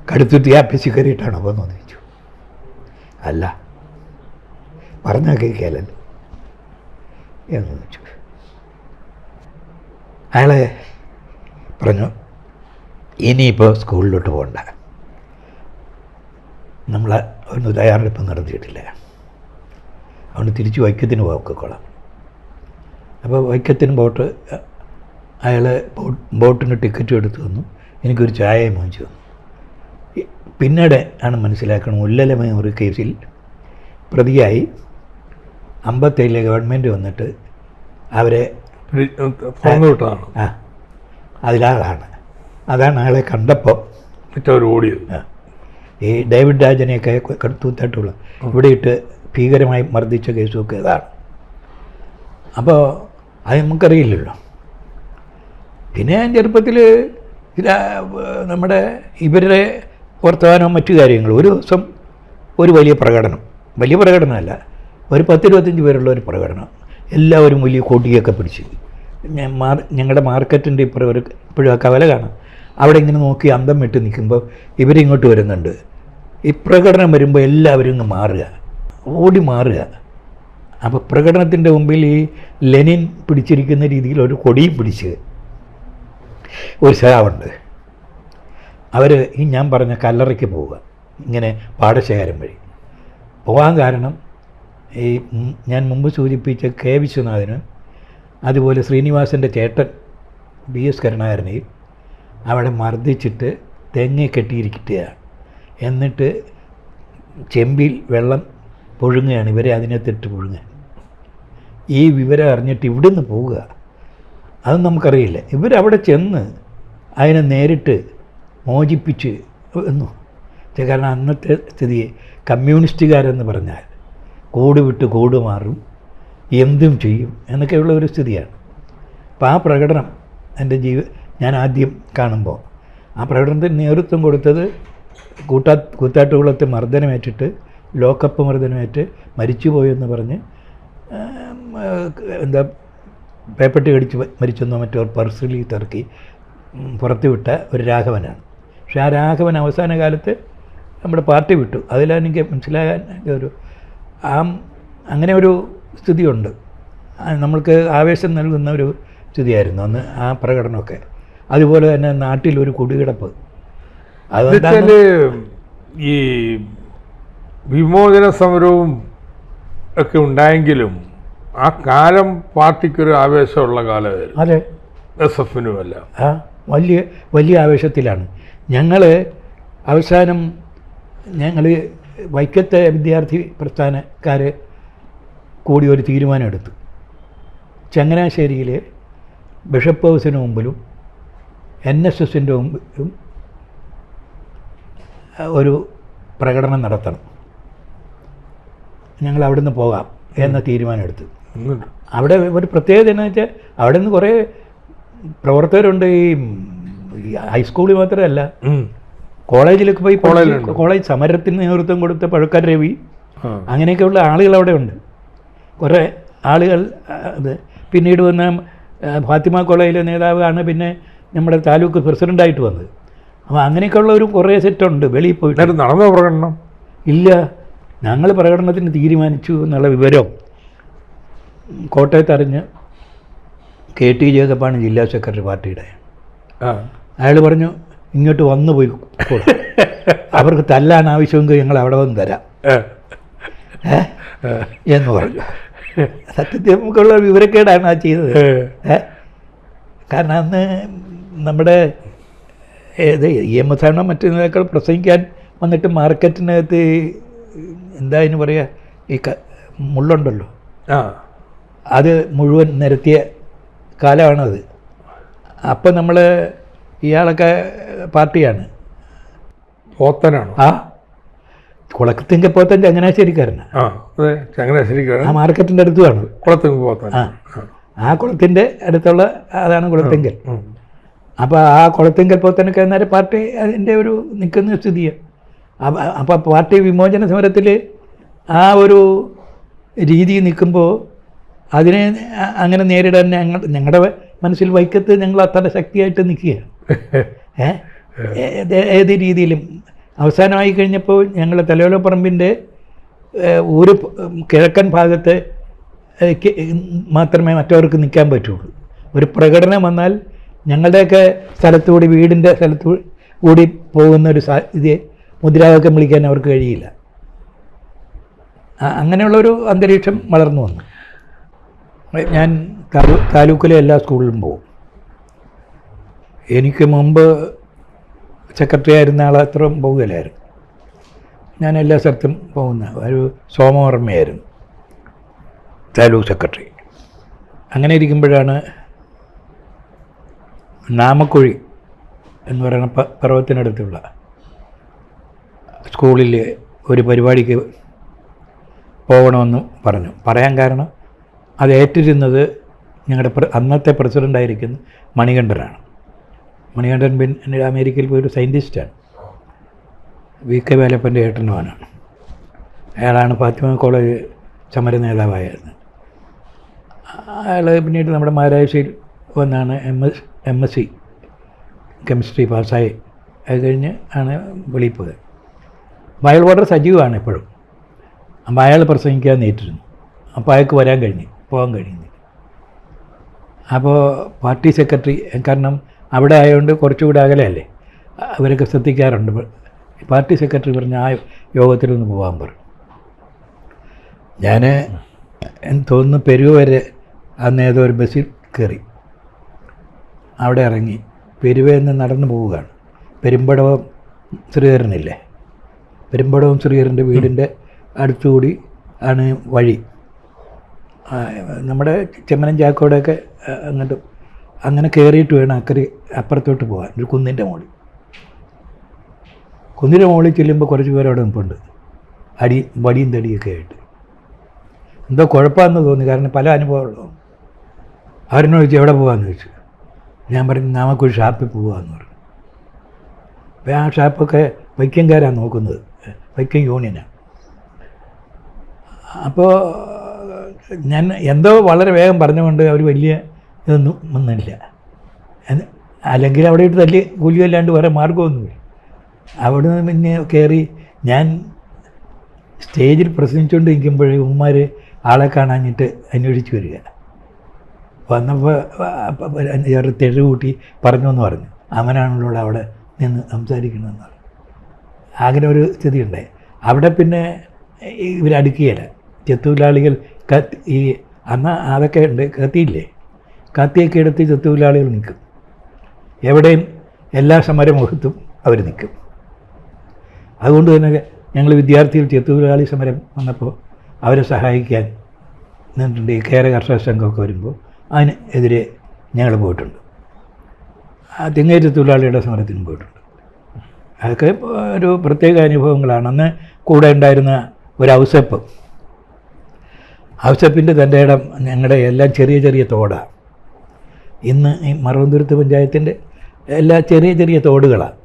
കടുത്തുരുത്തി ആഫീസിൽ കയറിയിട്ടാണോ പോകുന്നതെന്ന് ചോദിച്ചു. അല്ല, പറഞ്ഞാൽ കേൾക്കാലല്ലോ എന്ന് ചോദിച്ചു. അയാളെ പറഞ്ഞു, ഇനിയിപ്പോൾ സ്കൂളിലോട്ട് പോകണ്ട, നമ്മൾ ഒന്ന് തയ്യാറെടുപ്പ് നടത്തിയിട്ടില്ല, അതുകൊണ്ട് തിരിച്ച് വൈക്കത്തിന് പോക്കൊള്ളാം. അപ്പോൾ വൈക്കത്തിന് ബോട്ട്, അയാൾ ബോട്ടിന് ടിക്കറ്റ് എടുത്തു തന്നു. എനിക്കൊരു ചായയും വാങ്ങിച്ചു തന്നു. പിന്നീട് ആണ് മനസ്സിലാക്കണം, ഉല്ലല മെമ്മറി കേസിൽ പ്രതിയായി 57 ഗവൺമെൻറ് വന്നിട്ട് അവരെ അതിലാളാണ്. അതാണ് അയാളെ കണ്ടപ്പോൾ ഓടിയത്. ഈ ഡേവിഡ് രാജനെയൊക്കെ കടുത്തൂത്തായിട്ടുള്ള ഇവിടെ ഇട്ട് ഭീകരമായി മർദ്ദിച്ച കേസുമൊക്കെ അതാണ്. അപ്പോൾ അത് നമുക്കറിയില്ലല്ലോ. പിന്നെ ഞാൻ ചെറുപ്പത്തിൽ നമ്മുടെ ഇവരുടെ വർത്തമാനവും മറ്റു കാര്യങ്ങളും. ഒരു ദിവസം ഒരു വലിയ പ്രകടനമല്ല, ഒരു 10-25 പേരുള്ള ഒരു പ്രകടനം. എല്ലാവരും വലിയ കൊടിയൊക്കെ പിടിച്ച് ഞങ്ങളുടെ മാർക്കറ്റിൻ്റെ ഇപ്പോഴും ആ കവല കാണാം. അവിടെ ഇങ്ങനെ നോക്കി അന്തം വിട്ട് നിൽക്കുമ്പോൾ ഇവരിങ്ങോട്ട് വരുന്നുണ്ട്. ഈ പ്രകടനം വരുമ്പോൾ എല്ലാവരും ഇങ്ങ് ഓടി മാറുക. അപ്പോൾ പ്രകടനത്തിൻ്റെ മുമ്പിൽ ഈ ലെനിൻ പിടിച്ചിരിക്കുന്ന രീതിയിൽ ഒരു കൊടിയും പിടിച്ച് ഒരു സഹാവുണ്ട്. അവർ ഈ ഞാൻ പറഞ്ഞ കല്ലറയ്ക്ക് പോവുക, ഇങ്ങനെ പാടശേഖരം വഴി പോകാൻ കാരണം ഈ ഞാൻ മുമ്പ് സൂചിപ്പിച്ച കെ വിശ്വനാഥന്, അതുപോലെ ശ്രീനിവാസൻ്റെ ചേട്ടൻ BS കരുണാകരനെയും അവിടെ മർദ്ദിച്ചിട്ട് തെങ്ങ് കെട്ടിയിരിക്കുകയാണ്. എന്നിട്ട് ചെമ്പിൽ വെള്ളം പൊഴുങ്ങുകയാണ്, ഇവരെ അതിനകത്തിട്ട് പുഴുങ്ങുക. ഈ വിവരം അറിഞ്ഞിട്ട് ഇവിടുന്ന് പോവുക, അതൊന്നും നമുക്കറിയില്ല. ഇവരവിടെ ചെന്ന് അതിനെ നേരിട്ട് മോചിപ്പിച്ച് എന്നു. കാരണം അന്നത്തെ സ്ഥിതി കമ്മ്യൂണിസ്റ്റുകാരെന്ന് പറഞ്ഞാൽ കോട് വിട്ട് കോട് മാറും, എന്തും ചെയ്യും എന്നൊക്കെയുള്ള ഒരു സ്ഥിതിയാണ്. അപ്പോൾ ആ പ്രകടനം എൻ്റെ ഞാൻ ആദ്യം കാണുമ്പോൾ ആ പ്രകടനത്തിന് നേതൃത്വം കൊടുത്തത് കൂത്താട്ടുകുളത്ത് മർദ്ദനമേറ്റിട്ട് ലോക്കപ്പ് മർദ്ദനമേറ്റ് മരിച്ചുപോയെന്ന് പറഞ്ഞ് എന്താ പേപ്പട്ടി കടിച്ച് മരിച്ചെന്നോ മറ്റോ പർസിലി തിറക്കി പുറത്തുവിട്ട ഒരു രാഘവനാണ്. പക്ഷെ ആ രാഘവൻ അവസാന കാലത്ത് നമ്മുടെ പാർട്ടി വിട്ടു. അതിലെനിക്ക് മനസ്സിലാകാൻ ഒരു അങ്ങനെ ഒരു സ്ഥിതിയുണ്ട്. നമ്മൾക്ക് ആവേശം നൽകുന്ന ഒരു സ്ഥിതിയായിരുന്നു അന്ന് ആ പ്രകടനമൊക്കെ. അതുപോലെ തന്നെ നാട്ടിലൊരു കുടികിടപ്പ്. അതുവെച്ചാൽ ഈ വിമോചന സമരവും ഒക്കെ ഉണ്ടായെങ്കിലും ആ കാലം പാർട്ടിക്കൊരു ആവേശമുള്ള കാലമായിരുന്നു. അതെ, SF-നുമല്ല. വലിയ വലിയ ആവേശത്തിലാണ് ഞങ്ങൾ. അവസാനം ഞങ്ങൾ വൈക്കത്തെ വിദ്യാർത്ഥി പ്രസ്ഥാനക്കാർ കൂടി ഒരു തീരുമാനമെടുത്തു. ചങ്ങനാശ്ശേരിയിൽ ബിഷപ്പ് ഹൗസിന് മുമ്പിലും NSSൻ്റെ മുമ്പിലും ഒരു പ്രകടനം നടത്തണം, ഞങ്ങൾ അവിടുന്ന് പോകാം എന്ന തീരുമാനമെടുത്തു. അവിടെ ഒരു പ്രത്യേകത എന്ന് വെച്ചാൽ അവിടെ നിന്ന് കുറേ പ്രവർത്തകരുണ്ട്. ഈ ഹൈസ്കൂളിൽ മാത്രമല്ല, കോളേജിലൊക്കെ പോയി കോളേജ് സമരത്തിന് നേതൃത്വം കൊടുത്ത പഴക്കർ രവി, അങ്ങനെയൊക്കെയുള്ള ആളുകൾ അവിടെ ഉണ്ട്. കുറേ ആളുകൾ. അത് പിന്നീട് വന്ന ഫാത്തിമ കോളേജിലെ നേതാവാണ് പിന്നെ നമ്മുടെ താലൂക്ക് പ്രസിഡൻ്റായിട്ട് വന്നത്. അപ്പോൾ അങ്ങനെയൊക്കെയുള്ള ഒരു കുറേ സെറ്റുണ്ട്. വെളിയിൽ പോയിട്ട് നടന്ന പ്രകടനം ഇല്ല, ഞങ്ങൾ പ്രകടനത്തിന് തീരുമാനിച്ചു എന്നുള്ള വിവരം കോട്ടയത്ത് അറിഞ്ഞ് KT ജേക്കബാണ് ജില്ലാ സെക്രട്ടറി പാർട്ടിയുടെ. അയാൾ പറഞ്ഞു ഇങ്ങോട്ട് വന്നു പോയി കൂടെ, അവർക്ക് തല്ലാൻ ആവശ്യമെങ്കിൽ ഞങ്ങൾ അവിടെ വന്ന് തരാം എന്ന് പറഞ്ഞു. സത്യത്തിൽ നമുക്കുള്ള വിവരക്കേടാണ് ആ ചെയ്തത്. കാരണം അന്ന് നമ്മുടെ EMS ആണോ മറ്റേതിനേക്കാൾ പ്രസംഗിക്കാൻ വന്നിട്ട് മാർക്കറ്റിനകത്ത് എന്താ അതിന് പറയുക, ഈ മുള്ളുണ്ടല്ലോ, അത് മുഴുവൻ നിരത്തിയ കാലമാണത്. അപ്പം നമ്മൾ ഇയാളൊക്കെ പാർട്ടിയാണ്. പോത്തനാണോ? കുളത്തിങ്ക പോത്തൻ ചങ്ങനാശ്ശേരിക്കാരനാണ്. ആ മാർക്കറ്റിൻ്റെ അടുത്തുമാണ് കുളത്തിങ്ക. ആ കുളത്തിൻ്റെ അടുത്തുള്ള അതാണ് കുളത്തിങ്കൽ. അപ്പോൾ ആ കുളത്തിങ്കൽ പോത്തനൊക്കെ നേരെ പാർട്ടി അതിൻ്റെ ഒരു നിൽക്കുന്ന സ്ഥിതിയാണ്. അപ്പോൾ പാർട്ടി വിമോചന സമരത്തിൽ ആ ഒരു രീതി നിൽക്കുമ്പോൾ അതിനെ അങ്ങനെ നേരിടാൻ ഞങ്ങളുടെ മനസ്സിൽ വൈക്കത്ത് ഞങ്ങൾ അത്ര ശക്തിയായിട്ട് നിൽക്കുക. ഏത് രീതിയിലും അവസാനമായി കഴിഞ്ഞപ്പോൾ ഞങ്ങൾ തലയോലപ്പറമ്പിൻ്റെ ഒരു കിഴക്കൻ ഭാഗത്ത് മാത്രമേ മറ്റവർക്ക് നിൽക്കാൻ പറ്റുള്ളൂ. ഒരു പ്രകടനം വന്നാൽ ഞങ്ങളുടെയൊക്കെ സ്ഥലത്തുകൂടി, വീടിൻ്റെ സ്ഥലത്തു കൂടി പോകുന്ന ഒരു ഇത് മുദ്രാവാക്യം വിളിക്കാൻ അവർക്ക് കഴിയില്ല. അങ്ങനെയുള്ളൊരു അന്തരീക്ഷം വളർന്നു വന്നു. ഞാൻ താലൂക്കിലെ എല്ലാ സ്കൂളിലും പോകും. എനിക്ക് മുമ്പ് സെക്രട്ടറി ആയിരുന്ന ആൾ അത്രയും പോകുകയില്ലായിരുന്നു. ഞാൻ എല്ലാ സ്ഥലത്തും പോകുന്ന ഒരു സോമവർമ്മയായിരുന്നു താലൂക്ക് സെക്രട്ടറി. അങ്ങനെ ഇരിക്കുമ്പോഴാണ് നാമക്കുഴി എന്ന് പറയുന്ന പർവ്വത്തിനടുത്തുള്ള സ്കൂളിൽ ഒരു പരിപാടിക്ക് പോകണമെന്ന് പറയാൻ കാരണം അത് ഏറ്റിരുന്നത് ഞങ്ങളുടെ അന്നത്തെ പ്രസിഡൻ്റായിരിക്കുന്ന മണികണ്ഠനാണ്. മണികണ്ഠൻ പിന്നെ അമേരിക്കയിൽ പോയൊരു സയൻറ്റിസ്റ്റാണ്. VK വേലപ്പൻ്റെ ഏട്ടനുമാണ്. അയാളാണ് ഫാത്തിമ കോളേജ് സമര നേതാവായിരുന്നത്. അയാൾ പിന്നീട് നമ്മുടെ മഹാരാഷ്ട്രയിൽ വന്നാണ് MSc കെമിസ്ട്രി പാസ്സായി. അത് കഴിഞ്ഞ് ആണ് വെളിയിൽ പോയത്. അപ്പോൾ അയാൾ വളരെ സജീവമാണ് എപ്പോഴും. അപ്പോൾ അയാൾ പ്രസംഗിക്കാൻ നേരിട്ടിരുന്നു. അപ്പോൾ അയാൾക്ക് പോകാൻ കഴിഞ്ഞില്ല. അപ്പോൾ പാർട്ടി സെക്രട്ടറി, കാരണം അവിടെ ആയതുകൊണ്ട് കുറച്ചുകൂടെ അകലെയല്ലേ, അവരൊക്കെ ശ്രദ്ധിക്കാറുണ്ട്. പാർട്ടി സെക്രട്ടറി പറഞ്ഞ ആ യോഗത്തിലൊന്ന് പോകാൻ പറഞ്ഞു. ഞാൻ തോന്നുന്നു പെരുവ് വരെ അന്ന് ഏതോ ഒരു ബസ്സിൽ കയറി, അവിടെ ഇറങ്ങി പെരുവയിൽ നിന്ന് നടന്നു പോവുകയാണ്. പെരുമ്പടവം ശ്രീധരനില്ലേ, പെരുമ്പടവം ശ്രീധരൻ്റെ വീടിൻ്റെ അടുത്തുകൂടി ആണ് വഴി. നമ്മുടെ ചെമ്മനം ചാക്കോടെയൊക്കെ അങ്ങോട്ട് അങ്ങനെ കയറിയിട്ട് വേണം അപ്പുറത്തോട്ട് പോകാൻ. ഒരു കുന്നിൻ്റെ മുകളിൽ ചെല്ലുമ്പോൾ കുറച്ച് പേര് അവിടെ നിൽപ്പുണ്ട്, വടിയും തടിയൊക്കെ ആയിട്ട്. എന്തോ കുഴപ്പമാണെന്ന് തോന്നി, കാരണം പല അനുഭവമുള്ളൂ. അവരെന്നോട് ചോദിച്ചു എവിടെ പോകാമെന്ന് ചോദിച്ചു. ഞാൻ പറഞ്ഞു നമുക്കൊരു ഷാപ്പിൽ പോകാമെന്ന് പറഞ്ഞു. അപ്പോൾ ആ ഷാപ്പൊക്കെ വൈക്കംകാരാണ് നോക്കുന്നത്, വൈക്കം യൂണിയനാണ്. അപ്പോൾ ഞാൻ എന്തോ വളരെ വേഗം പറഞ്ഞുകൊണ്ട് അവർ വലിയ ഇതൊന്നും ഒന്നുമില്ല. അല്ലെങ്കിൽ അവിടെ ഇട്ട് തല്ലി കൂലിയല്ലാണ്ട് വേറെ മാർഗമൊന്നുമില്ല. അവിടെ നിന്ന് പിന്നെ കയറി ഞാൻ സ്റ്റേജിൽ പ്രസംഗിച്ചുകൊണ്ട് നിൽക്കുമ്പോഴേ ഉമ്മാർ ആളെ കാണാഞ്ഞിട്ട് അന്വേഷിച്ച് വരിക. വന്നപ്പോൾ തെഴു കൂട്ടി പറഞ്ഞു എന്ന് പറഞ്ഞു, അവനാണല്ലോ അവിടെ നിന്ന് സംസാരിക്കണമെന്ന് പറഞ്ഞു. അങ്ങനെ ഒരു സ്ഥിതി ഉണ്ടായി. അവിടെ പിന്നെ ഇവരടുക്കുകയില്ല. ചെത്തൊഴിലാളികൾ ഈ അന്ന് അതൊക്കെ ഉണ്ട്, കത്തിയൊക്കെ എടുത്ത് ചെത്തൊഴിലാളികൾ നിൽക്കും. എവിടെയും എല്ലാ സമരമുഖത്തും അവർ നിൽക്കും. അതുകൊണ്ട് തന്നെ ഞങ്ങൾ വിദ്യാർത്ഥികൾ ചെത്തൊഴിലാളി സമരം വന്നപ്പോൾ അവരെ സഹായിക്കാൻ നിന്നിട്ടുണ്ട്. ഈ കേര കർഷക സംഘമൊക്കെ വരുമ്പോൾ അതിന് എതിരെ ഞങ്ങൾ പോയിട്ടുണ്ട്. തെങ്ങേറ്റ തൊഴിലാളിയുടെ സമരത്തിനും പോയിട്ടുണ്ട്. അതൊക്കെ ഒരു പ്രത്യേക അനുഭവങ്ങളാണ്. അന്ന് കൂടെ ഉണ്ടായിരുന്ന ഒരു ഔസപ്പിൻ്റെ തൻ്റെ ഇടം ഞങ്ങളുടെ എല്ലാം ചെറിയ ചെറിയ തോടാണ്. ഇന്ന് ഈ മറവന്തുരുത്ത് പഞ്ചായത്തിൻ്റെ എല്ലാ ചെറിയ ചെറിയ തോടുകളാണ്.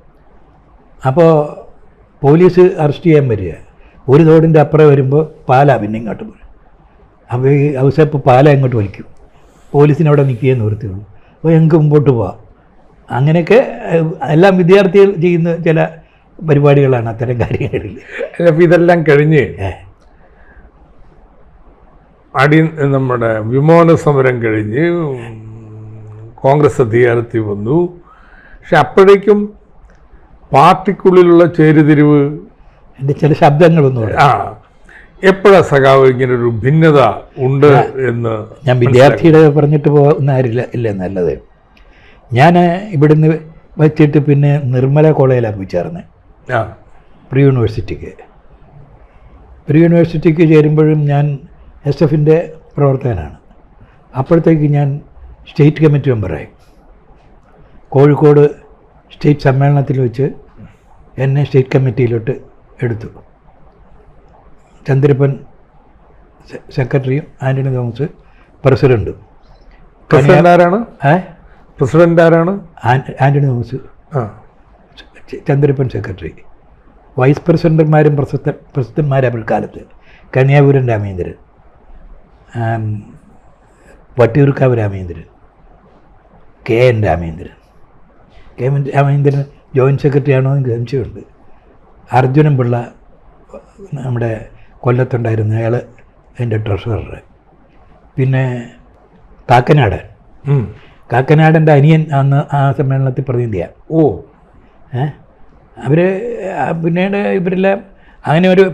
അപ്പോൾ പോലീസ് അറസ്റ്റ് ചെയ്യാൻ വരിക, ഒരു തോടിൻ്റെ അപ്പുറം വരുമ്പോൾ പാലാ പിന്നെ ഇങ്ങോട്ട് പോരും. അപ്പോൾ ഈ ഔസപ്പ് പാല ഇങ്ങോട്ട് വലിക്കും, പോലീസിനവിടെ നിൽക്കുകയെ നിവൃത്തിയുള്ളൂ. അപ്പോൾ ഞങ്ങൾക്ക് മുമ്പോട്ട് പോവാം. അങ്ങനെയൊക്കെ എല്ലാം വിദ്യാർത്ഥികൾ ചെയ്യുന്ന ചില പരിപാടികളാണ് അത്തരം കാര്യങ്ങളിൽ. അപ്പോൾ ഇതെല്ലാം കഴിഞ്ഞ് നമ്മുടെ വിമോചന സമരം കഴിഞ്ഞ് കോൺഗ്രസ് അധികാരത്തിൽ വന്നു. പക്ഷെ അപ്പോഴേക്കും പാർട്ടിക്കുള്ളിലുള്ള ചേരുതിരിവ്, എൻ്റെ ചില ശബ്ദങ്ങളൊന്നും എപ്പോഴാണ് സഖാവ് ഇങ്ങനൊരു ഭിന്നത ഉണ്ട് എന്ന് ഞാൻ വിദ്യാർത്ഥിയുടെ പറഞ്ഞിട്ട് പോകുന്ന ആരില്ല ഇല്ല നല്ലത്. ഞാൻ ഇവിടുന്ന് വെച്ചിട്ട് പിന്നെ നിർമ്മല കോളേജിലാണ് പോയി ചേർന്നത്, പ്രീ യൂണിവേഴ്സിറ്റിക്ക് ചേരുമ്പോഴും ഞാൻ SF-ൻ്റെ പ്രവർത്തകനാണ്. അപ്പോഴത്തേക്ക് ഞാൻ സ്റ്റേറ്റ് കമ്മിറ്റി മെമ്പറായി. കോഴിക്കോട് സ്റ്റേറ്റ് സമ്മേളനത്തിൽ വെച്ച് എന്നെ സ്റ്റേറ്റ് കമ്മിറ്റിയിലോട്ട് എടുത്തു. ചന്ദ്രപ്പൻ സെക്രട്ടറിയും ആൻ്റണി തോമസ് പ്രസിഡൻറ്റും. പ്രസിഡന്റ് ആരാണ്? ആൻ്റണി തോമസ്, ചന്ദ്രപ്പൻ സെക്രട്ടറി. വൈസ് പ്രസിഡന്റുമാരും പ്രസിഡന്റുമാരും പിൽക്കാലത്ത് Kanyapuram Ramendran, Vattiyoorkavu Ramendran, KN Ramendran joint secretary ആണോ എന്ന് സംശയമുണ്ട്. അർജുനൻ പിള്ള നമ്മുടെ കൊല്ലത്തുണ്ടായിരുന്നു, അയാൾ എൻ്റെ ട്രഷറർ. പിന്നെ കാക്കനാടൻ്റെ അനിയൻ അന്ന് ആ സമ്മേളനത്തിൽ പ്രതിനിധിയാണ്. അവർ പിന്നീട് ഇവരെല്ലാം അങ്ങനെ ഒരു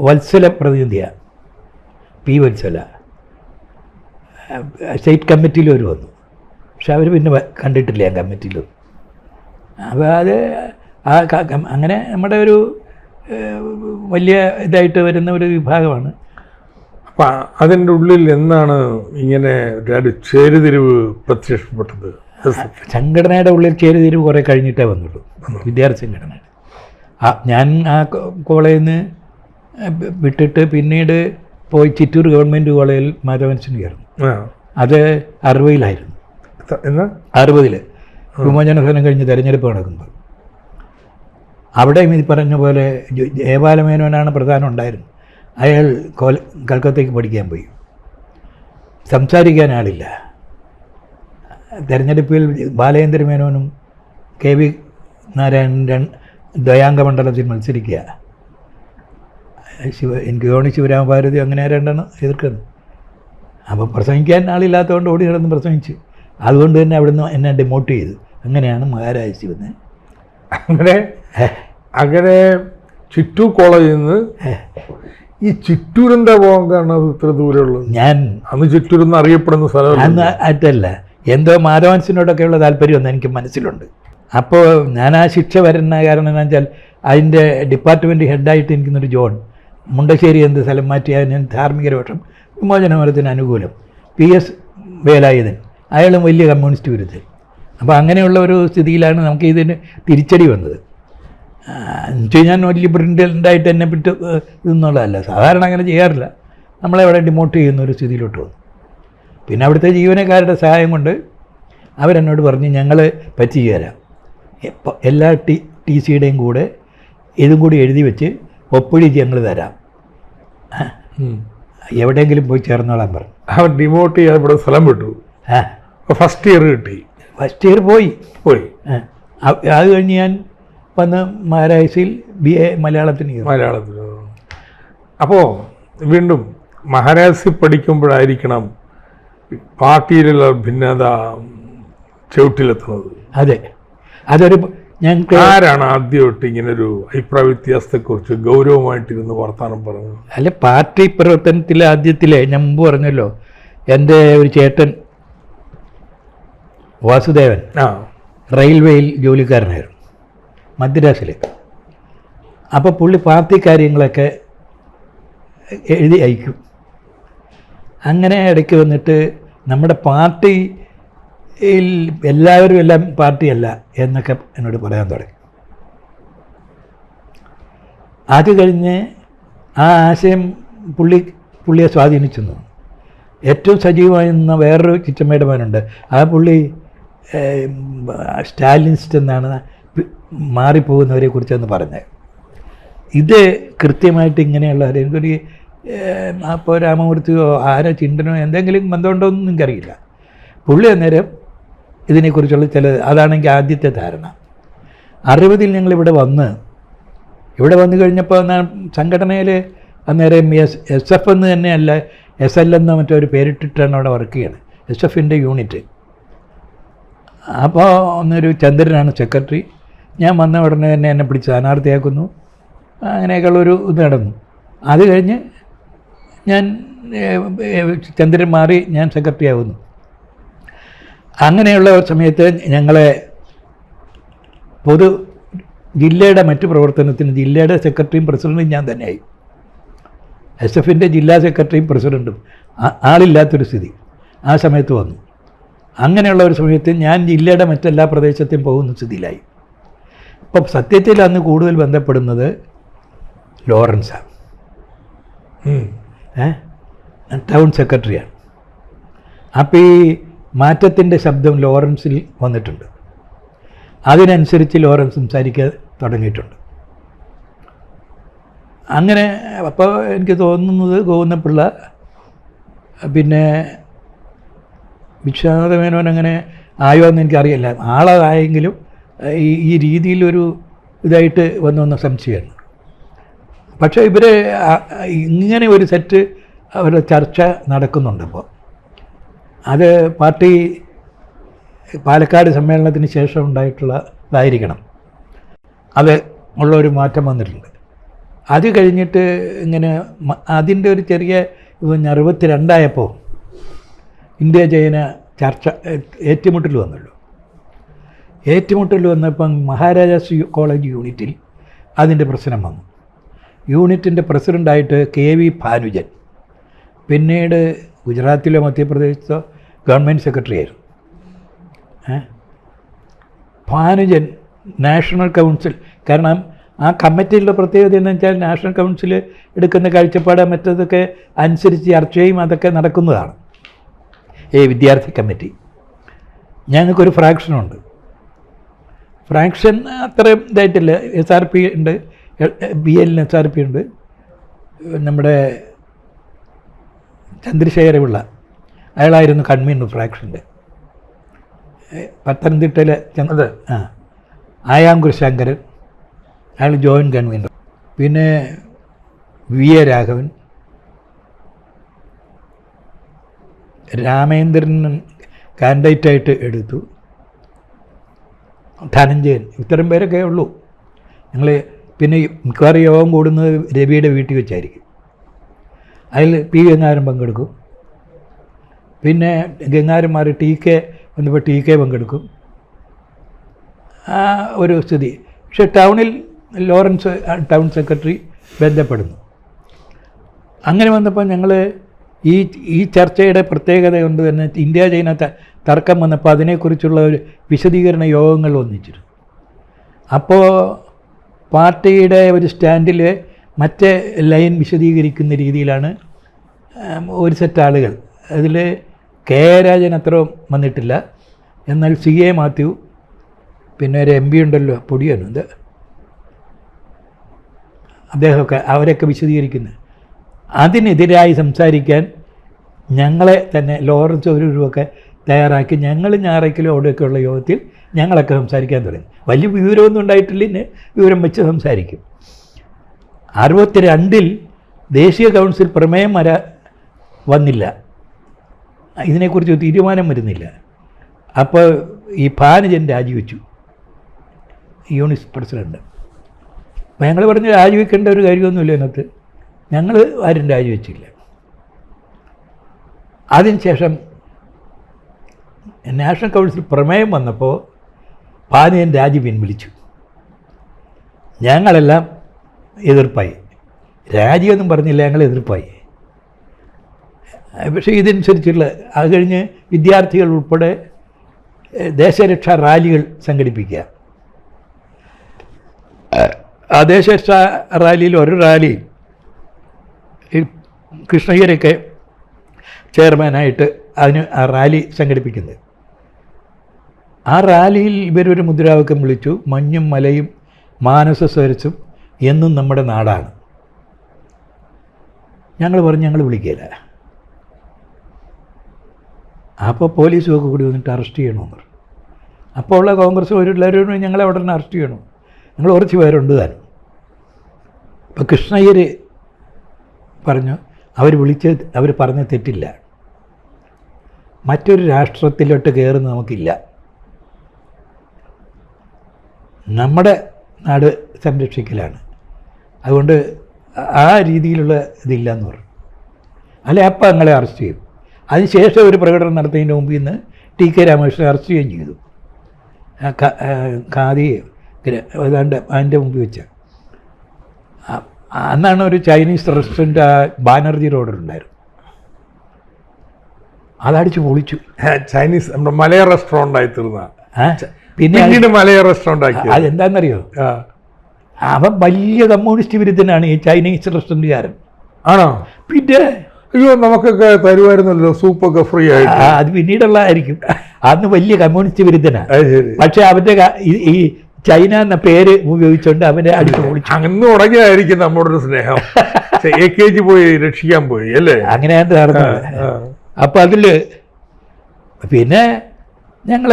വത്സല പ്രതിനിധിയാണ്, P. വത്സല. സ്റ്റേറ്റ് കമ്മിറ്റിയിൽ അവർ വന്നു, പക്ഷെ അവർ പിന്നെ കണ്ടിട്ടില്ല ഞാൻ കമ്മിറ്റിയിലും. അപ്പോൾ അത് അങ്ങനെ നമ്മുടെ ഒരു വലിയ ഇതായിട്ട് വരുന്ന ഒരു വിഭാഗമാണ്. അപ്പം അതിൻ്റെ ഉള്ളിൽ എന്നാണ് ഇങ്ങനെ ഒരു ചേരുതിരിവ് പ്രത്യക്ഷപ്പെട്ടത്? സംഘടനയുടെ ഉള്ളിൽ ചേരുതിരിവ് കുറേ കഴിഞ്ഞിട്ടേ വന്നുള്ളൂ, വിദ്യാർത്ഥി സംഘടന. ഞാൻ ആ കോളേജിൽ നിന്ന് വിട്ടിട്ട് പിന്നീട് പോയി ചിറ്റൂർ ഗവൺമെൻറ് കോളേജിൽ മാധവൻസിന് ചേർന്നു. അത് 60-ലായിരുന്നു. 60-ൽ വിമോചനസമരം കഴിഞ്ഞ് തെരഞ്ഞെടുപ്പ് നടക്കുമ്പോൾ അവിടെയും ഇത് പറഞ്ഞ പോലെ ജയബാലമേനോനാണ് പ്രധാനം ഉണ്ടായിരുന്നു. അയാൾ കൽക്കത്തയ്ക്ക് പഠിക്കാൻ പോയി. സംസാരിക്കാൻ ആളില്ല. തെരഞ്ഞെടുപ്പിൽ ബാലചന്ദ്ര മേനോനും KV നാരായണൻ ദ്വയാംഗ മണ്ഡലത്തിൽ മത്സരിക്കുക. എനിക്ക് തോന്നി ശിവരാമഭാരതി അങ്ങനെ രണ്ടെണ്ണം എതിർക്കുന്നു. അപ്പോൾ പ്രസംഗിക്കാൻ ആളില്ലാത്തതുകൊണ്ട് ഓടി നടന്ന് പ്രസംഗിച്ചു. അതുകൊണ്ട് തന്നെ അവിടുന്ന് എന്നെ ഡിമോട്ട് ചെയ്തു. അങ്ങനെയാണ് മഹാരാജ് വന്നത്. അങ്ങനെ അങ്ങനെ ചിറ്റൂർ കോളേജിൽ നിന്ന് ഈ ചിറ്റൂരിൻ്റെ പോകാൻ കാരണം അത് ഇത്ര ദൂരമുള്ളത്. ഞാൻ അന്ന് ചിറ്റൂരെന്ന് അറിയപ്പെടുന്ന സ്ഥലം അന്ന് അതല്ല, എന്തോ മാധവൻസിനോടൊക്കെയുള്ള താല്പര്യമൊന്നും എനിക്ക് മനസ്സിലുണ്ട്. അപ്പോൾ ഞാൻ ആ ശിക്ഷ വരുന്ന കാരണം എന്താ വെച്ചാൽ അതിൻ്റെ ഡിപ്പാർട്ട്മെൻറ്റ് ഹെഡായിട്ട് ഇരിക്കുന്നൊരു ജോൺ മുണ്ടശ്ശേരി എന്ത് സ്ഥലം മാറ്റി അതിന് ധാർമ്മിക രോഷം വിമോചനമരത്തിന് അനുകൂലം PS വേലായുധൻ, അയാളും വലിയ കമ്മ്യൂണിസ്റ്റ് വിരുദ്ധൻ. അപ്പോൾ അങ്ങനെയുള്ള ഒരു സ്ഥിതിയിലാണ് നമുക്ക് ഇതിന് തിരിച്ചടി വന്നത്. എന്നുവെച്ചാൽ ഞാൻ വലിയ ബ്രില്യൻ്റായിട്ട് എന്നെ വിട്ട് ഇതെന്നുള്ളതല്ല, സാധാരണ അങ്ങനെ ചെയ്യാറില്ല. നമ്മളെവിടെ ഡിമോട്ട് ചെയ്യുന്ന ഒരു സ്ഥിതിയിലോട്ട് വന്നു. പിന്നെ അവിടുത്തെ ജീവനക്കാരുടെ സഹായം കൊണ്ട് അവരെന്നോട് പറഞ്ഞ് ഞങ്ങൾ പറ്റിച്ചു തരാം, എല്ലാ TCയുടെയും കൂടെ ഇതും കൂടി എഴുതി വെച്ച് ഒപ്പിടിച്ച് ഞങ്ങൾ തരാം, എവിടെയെങ്കിലും പോയി ചേർന്നോളാൻ പറഞ്ഞു. അവർ ഡിമോട്ട് ചെയ്യാൻ ഇവിടെ സ്ഥലം വിട്ടു. ഫസ്റ്റ് ഇയർ കിട്ടി. ഫസ്റ്റ് ഇയർ പോയി. അത് കഴിഞ്ഞ് ഞാൻ വന്ന് മഹാരാജസിൽ BA മലയാളത്തിന്. അപ്പോൾ വീണ്ടും മഹാരാജസിൽ പഠിക്കുമ്പോഴായിരിക്കണം പാർട്ടിയിലുള്ള ഭിന്നത ചവിട്ടിലെത്തുന്നത്. അതെ, അതൊരു ഞങ്ങൾക്ക് ആരാണ് ആദ്യമായിട്ട് ഇങ്ങനൊരു അഭിപ്രായ വ്യത്യാസത്തെക്കുറിച്ച് ഗൗരവമായിട്ടിരുന്ന് വർത്തമാനം പറഞ്ഞത്? അല്ല, പാർട്ടി പ്രവർത്തനത്തിലെ ആദ്യത്തിലെ ഞാൻ മുമ്പ് പറഞ്ഞല്ലോ, എൻ്റെ ഒരു ചേട്ടൻ വാസുദേവൻ റെയിൽവേയിൽ ജോലിക്കാരനായിരുന്നു മദ്രാസിൽ. അപ്പോൾ പുള്ളി പാർട്ടി കാര്യങ്ങളൊക്കെ എഴുതി അയക്കും. അങ്ങനെ ഇടയ്ക്ക് വന്നിട്ട് നമ്മുടെ പാർട്ടിയിൽ എല്ലാവരും എല്ലാം പാർട്ടിയല്ല എന്നൊക്കെ എന്നോട് പറയാൻ തുടങ്ങി. അത് കഴിഞ്ഞ് ആ ആശയം പുള്ളിയെ സ്വാധീനിച്ചു. ഏറ്റവും സജീവമായി നിന്ന വേറൊരു ചിറ്റമ്മയുടെ മകനുണ്ട്. ആ പുള്ളി സ്റ്റാലിനിസ്റ്റ് എന്നാണ് മാറിപ്പോകുന്നവരെ കുറിച്ചെന്ന് പറഞ്ഞത്. ഇത് കൃത്യമായിട്ട് ഇങ്ങനെയുള്ള എനിക്കൊരു അപ്പോൾ രാമമൂർത്തിയോ ചിന്തനോ എന്തെങ്കിലും ബന്ധമുണ്ടോ എന്നും എനിക്കറിയില്ല. പുള്ളി അന്നേരം ഇതിനെക്കുറിച്ചുള്ള അതാണെങ്കിൽ ആദ്യത്തെ ധാരണ. 60-ൽ ഞങ്ങളിവിടെ ഇവിടെ വന്നു കഴിഞ്ഞപ്പോൾ സംഘടനയിൽ അന്നേരം SF എന്ന് തന്നെയല്ല, SL എന്നോ മറ്റൊരു പേരിട്ടിട്ടാണ് അവിടെ വർക്ക് ചെയ്യണത്, SFൻ്റെ യൂണിറ്റ്. അപ്പോൾ ഒന്നൊരു ചന്ദ്രനാണ് സെക്രട്ടറി. ഞാൻ വന്ന ഉടനെ തന്നെ എന്നെ പിടിച്ച് സ്ഥാനാർത്ഥിയാക്കുന്നു. അങ്ങനെയൊക്കെയുള്ളൊരു ഇത് നടന്നു. അത് കഴിഞ്ഞ് ഞാൻ ചന്ദ്രൻ മാറി ഞാൻ സെക്രട്ടറി ആകുന്നു. അങ്ങനെയുള്ള ഒരു സമയത്ത് ഞങ്ങളെ ജില്ലയുടെ മറ്റു പ്രവർത്തനത്തിന് ജില്ലയുടെ സെക്രട്ടറിയും പ്രസിഡൻറ്റും ഞാൻ തന്നെയായി. SFൻ്റെ ജില്ലാ സെക്രട്ടറിയും പ്രസിഡൻറ്റും ആളില്ലാത്തൊരു സ്ഥിതി ആ സമയത്ത് വന്നു. അങ്ങനെയുള്ള ഒരു സമയത്ത് ഞാൻ ജില്ലയുടെ മറ്റെല്ലാ പ്രദേശത്തും പോകുന്ന സ്ഥിതിയിലായി. അപ്പം സത്യത്തിൽ അന്ന് കൂടുതൽ ബന്ധപ്പെടുന്നത് ലോറൻസാണ്, ടൗൺ സെക്രട്ടറിയാണ്. അപ്പോൾ ഈ മാറ്റത്തിൻ്റെ ശബ്ദം ലോറൻസിൽ വന്നിട്ടുണ്ട്. അതിനനുസരിച്ച് ലോറൻസ് സംസാരിക്കാൻ തുടങ്ങിയിട്ടുണ്ട്. അങ്ങനെ അപ്പോൾ എനിക്ക് തോന്നുന്നത് ഗോവിന്ദപിള്ള പിന്നെ വിശ്വനാഥമേനോൻ അങ്ങനെ ആയോ എന്ന് എനിക്കറിയില്ല. ആളായെങ്കിലും ഈ രീതിയിലൊരു ഇതായിട്ട് വന്ന സംശയമാണ്. പക്ഷേ ഇവർ ഇങ്ങനെ ഒരു സെറ്റ് അവരുടെ ചർച്ച നടക്കുന്നുണ്ട്. അപ്പോൾ അത് പാർട്ടി പാലക്കാട് സമ്മേളനത്തിന് ശേഷം ഉണ്ടായിട്ടുള്ളതായിരിക്കണം. അത് ഉള്ളൊരു മാറ്റം വന്നിട്ടുണ്ട്. അത് കഴിഞ്ഞിട്ട് ഇങ്ങനെ അതിൻ്റെ ഒരു ചെറിയ 62 ഇന്ത്യ ചൈന ചർച്ച ഏറ്റുമുട്ടൽ വന്നല്ലോ. ഏറ്റുമുട്ടൽ വന്നപ്പം മഹാരാജാസ് കോളേജ് യൂണിറ്റിൽ അതിൻ്റെ പ്രശ്നം വന്നു. യൂണിറ്റിൻ്റെ പ്രസിഡൻ്റായിട്ട് KV ഭാനുജൻ, പിന്നീട് ഗുജറാത്തിലോ മധ്യപ്രദേശത്തോ ഗവൺമെൻറ് സെക്രട്ടറി ആയിരുന്നു. ഭാനുജൻ നാഷണൽ കൗൺസിൽ, കാരണം ആ കമ്മിറ്റിയിലുള്ള പ്രത്യേകത എന്ന് വെച്ചാൽ നാഷണൽ കൗൺസിൽ എടുക്കുന്ന കാഴ്ചപ്പാട് മറ്റതൊക്കെ അനുസരിച്ച് ചർച്ചയും അതൊക്കെ നടക്കുന്നതാണ്. വിദ്യാർത്ഥി കമ്മിറ്റി. ഞങ്ങൾക്കൊരു ഫ്രാക്ഷനുണ്ട്. ഫ്രാക്ഷൻ അത്രയും ഇതായിട്ടില്ല. SRP ഉണ്ട്, BL SRP ഉണ്ട്. നമ്മുടെ ചന്ദ്രശേഖരപിള്ള അയാളായിരുന്നു കൺവീനർ ഫ്രാക്ഷൻ്റെ. പത്തനംതിട്ടയിലെ ആയാങ്കുർ ശങ്കരൻ അയാൾ ജോയിൻറ്റ് കൺവീനർ. പിന്നെ VA രാഘവൻ, രാമേന്ദ്രൻ കാൻഡിഡേറ്റായിട്ട് എടുത്തു. ധനഞ്ജയൻ, ഇത്തരം പേരൊക്കെ ഉള്ളൂ. ഞങ്ങൾ പിന്നെ മിക്കവാറും യോഗം കൂടുന്നത് രവിയുടെ വീട്ടിൽ വെച്ചായിരിക്കും. അതിൽ പി ഗംഗാരം പങ്കെടുക്കും. പിന്നെ ഗംഗാരന്മാർ TK വന്നപ്പോൾ TK പങ്കെടുക്കും. ആ ഒരു സ്ഥിതി. പക്ഷെ ടൗണിൽ ലോറൻസ് ടൗൺ സെക്രട്ടറി ബന്ധപ്പെടുന്നു. അങ്ങനെ വന്നപ്പോൾ ഞങ്ങൾ ഈ ചർച്ചയുടെ പ്രത്യേകത കൊണ്ട് തന്നെ ഇന്ത്യ ചൈന തർക്കം വന്നപ്പോൾ അതിനെക്കുറിച്ചുള്ള ഒരു വിശദീകരണ യോഗങ്ങൾ ഒന്നിച്ചിരുന്നു. അപ്പോൾ പാർട്ടിയുടെ ഒരു സ്റ്റാൻഡിൽ മറ്റേ ലൈൻ വിശദീകരിക്കുന്ന രീതിയിലാണ് ഒരു സെറ്റ് ആളുകൾ. അതിൽ കെ രാജൻ അത്ര വന്നിട്ടില്ല, എന്നാൽ CA മാത്യു, പിന്നെ ഒരു MP ഉണ്ടല്ലോ പൊടിയാണ് ഇത്, അദ്ദേഹമൊക്കെ അവരൊക്കെ വിശദീകരിക്കുന്നത്. അതിനെതിരായി സംസാരിക്കാൻ ഞങ്ങളെ തന്നെ ലോറൻസ് ഒക്കെ തയ്യാറാക്കി ഞങ്ങൾ ഞായറാഴ്ചയിലും അവിടെയൊക്കെയുള്ള യോഗത്തിൽ ഞങ്ങളൊക്കെ സംസാരിക്കാൻ തുടങ്ങി. വലിയ വിവരമൊന്നും ഉണ്ടായിട്ടില്ല, വിവരം വെച്ച് സംസാരിക്കും. 62 ദേശീയ കൗൺസിൽ പ്രമേയം വന്നില്ല, ഇതിനെക്കുറിച്ച് തീരുമാനം വരുന്നില്ല. അപ്പോൾ ഈ ഭാനുജൻ രാജിവെച്ചു, യൂണിസ് പ്രസിഡന്റ്. അപ്പോൾ ഞങ്ങൾ പറഞ്ഞ് രാജിവെക്കേണ്ട ഒരു കാര്യമൊന്നുമില്ല അതിനകത്ത്, ഞങ്ങൾ ആരും രാജിവെച്ചില്ല. അതിനുശേഷം നാഷണൽ കൗൺസിൽ പ്രമേയം വന്നപ്പോൾ ഭാനുജൻ രാജി പിൻവലിച്ചു. ഞങ്ങളെല്ലാം എതിർപ്പായി, രാജിയൊന്നും പറഞ്ഞില്ല, ഞങ്ങൾ എതിർപ്പായി. പക്ഷേ ഇതനുസരിച്ചുള്ള അത് കഴിഞ്ഞ് വിദ്യാർത്ഥികൾ ഉൾപ്പെടെ ദേശരക്ഷാ റാലികൾ സംഘടിപ്പിക്കുക. ആ ദേശരക്ഷാ റാലിയിൽ ഒരു റാലി കൃഷ്ണയ്യരൊക്കെ ചെയർമാനായിട്ട് അതിന് ആ റാലി സംഘടിപ്പിക്കുന്നത്. ആ റാലിയിൽ ഇവരൊരു മുദ്രാവാക്യം വിളിച്ചു, മഞ്ഞും മലയും മാനസ സരസും എന്നും നമ്മുടെ നാടാണ്. ഞങ്ങൾ പറഞ്ഞു ഞങ്ങൾ വിളിക്കില്ല. അപ്പോൾ പോലീസും ഒക്കെ കൂടി വന്നിട്ട് അറസ്റ്റ് ചെയ്യണമെന്ന് പറഞ്ഞു. അപ്പോൾ ഉള്ള കോൺഗ്രസ് എല്ലാവരും ഞങ്ങളെ അവിടെ തന്നെ അറസ്റ്റ് ചെയ്യണം, ഞങ്ങൾ കുറച്ച് പേരുണ്ട് താനും. അപ്പോൾ കൃഷ്ണയ്യർ പറഞ്ഞു അവർ പറഞ്ഞ തെറ്റില്ല, മറ്റൊരു രാഷ്ട്രത്തിലോട്ട് കയറുന്ന നമുക്കില്ല, നമ്മുടെ നാട് സംരക്ഷിക്കലാണ്, അതുകൊണ്ട് ആ രീതിയിലുള്ള ഇതില്ലയെന്ന് പറഞ്ഞു. അല്ലെ അപ്പം ഞങ്ങളെ അറസ്റ്റ് ചെയ്യും. അതിനുശേഷം ഒരു പ്രകടനം നടത്തുന്നതിന് മുമ്പിൽ നിന്ന് TK രാമകൃഷ്ണൻ അറസ്റ്റ് ചെയ്യുകയും ചെയ്തു. ഖാദി ഏതാണ്ട് അതിൻ്റെ മുമ്പിൽ വെച്ച്. അന്നാണ് ഒരു ചൈനീസ് റെസ്റ്റോറൻറ്റ് ബാനർജി റോഡിലുണ്ടായിരുന്നു, അതടിച്ച് പൊളിച്ചു. ചൈനീസ് നമ്മുടെ മലയ റെസ്റ്റോറൻ്റ് ആയി തീർന്ന, പിന്നെ മലയ റെസ്റ്റോറൻ്റ് ആക്കി. അതെന്താണെന്നറിയോ, അവൻ വലിയ കമ്മ്യൂണിസ്റ്റ് വിരുദ്ധനാണ് ഈ ചൈനീസ് റെസ്റ്റോറൻറ്റുകാരൻ. ആണോ? പിന്നെ അയ്യോ, നമുക്കൊക്കെ തരുമായിരുന്നല്ലോ സൂപ്പൊക്കെ ഫ്രീ ആയിട്ട്. അത് പിന്നീടുള്ളതായിരിക്കും. അന്ന് വലിയ കമ്മ്യൂണിസ്റ്റ് വിരുദ്ധനാണ്. പക്ഷെ അവൻ്റെ ഈ ചൈന എന്ന പേര് ഉപയോഗിച്ചുകൊണ്ട് അവനെ അടിച്ചു പൊളിച്ചു. അന്ന് തുടങ്ങിയതായിരിക്കും നമ്മുടെ ഒരു സ്നേഹം. AKG പോയി രക്ഷിക്കാൻ പോയി അല്ലേ, അങ്ങനെയാണ് നടന്നത്. അപ്പം അതിൽ പിന്നെ ഞങ്ങൾ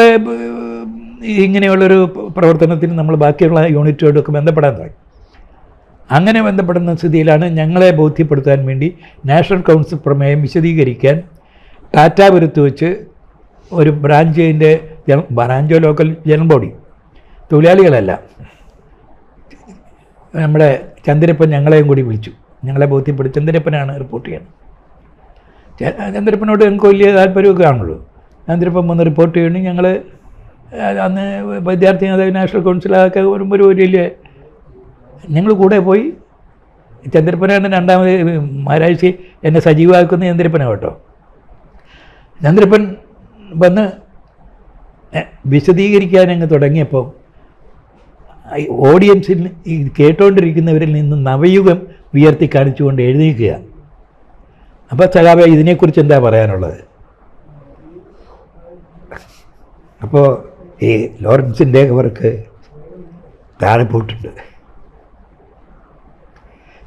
ഇങ്ങനെയുള്ളൊരു പ്രവർത്തനത്തിന് നമ്മൾ ബാക്കിയുള്ള യൂണിറ്റുകളൊക്കെ ബന്ധപ്പെടാൻ തുടങ്ങി. അങ്ങനെ ബന്ധപ്പെടുന്ന സ്ഥിതിയിലാണ് ഞങ്ങളെ ബോധ്യപ്പെടുത്താൻ വേണ്ടി നാഷണൽ കൗൺസിൽ പ്രമേയം വിശദീകരിക്കാൻ ടാറ്റാപുരത്ത് വെച്ച് ഒരു ബ്രാഞ്ചോ ലോക്കൽ ജനറൽ ബോഡി, തൊഴിലാളികളല്ല, നമ്മുടെ ചന്ദ്രപ്പൻ ഞങ്ങളെയും കൂടി വിളിച്ചു. ഞങ്ങളെ ബോധ്യപ്പെടുത്തി. ചന്ദ്രപ്പനാണ് റിപ്പോർട്ട് ചെയ്യുന്നത്. ചന്ദ്രപ്പനോട് ഞങ്ങൾക്ക് വലിയ താല്പര്യമൊക്കെ ആണല്ലോ. ചന്ദ്രപ്പൻ വന്ന് റിപ്പോർട്ട് ചെയ്യണമെങ്കിൽ ഞങ്ങൾ അന്ന് വിദ്യാർത്ഥി നാഷണൽ കൗൺസിലൊക്കെ വരുമ്പോൾ ഒരു വലിയ ഞങ്ങൾ കൂടെ പോയി. ചന്ദ്രപ്പനാണ് രണ്ടാമത് ആരാഴ്ച എന്നെ സജീവമാക്കുന്ന ചന്ദ്രപ്പനാണ് കേട്ടോ. ചന്ദ്രപ്പൻ വന്ന് വിശദീകരിക്കാനങ്ങ് തുടങ്ങിയപ്പോൾ ഓഡിയൻസിൽ ഈ കേട്ടുകൊണ്ടിരിക്കുന്നവരിൽ നിന്ന് നവയുഗം ഉയർത്തി കാണിച്ചുകൊണ്ട് എഴുന്നേൽക്കുക. അപ്പോൾ സഖാവേ ഇതിനെക്കുറിച്ച് എന്താ പറയാനുള്ളത്? അപ്പോൾ ഈ ലോറൻസിൻ്റെ അവർക്ക് താഴെ പോയിട്ടുണ്ട്.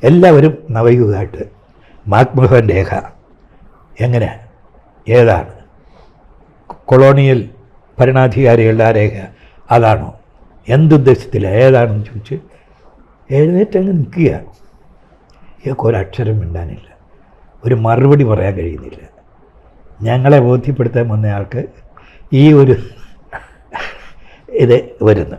എല്ലാവരും നവയുഗമായിട്ട് മക്മോഹൻ രേഖ എങ്ങനെ, ഏതാണ് കൊളോണിയൽ ഭരണാധികാരികളുടെ ആ രേഖ, അതാണോ, എന്തുദ്ദേശത്തില്ല, ഏതാണെന്ന് ചോദിച്ച് എഴുന്നേറ്റങ്ങ് നിൽക്കുക. ഇതൊക്കെ ഒരക്ഷരം മിണ്ടാനില്ല, ഒരു മറുപടി പറയാൻ കഴിയുന്നില്ല. ഞങ്ങളെ ബോധ്യപ്പെടുത്താൻ വന്നയാൾക്ക് ഈ ഒരു ഇത് വരുന്നു.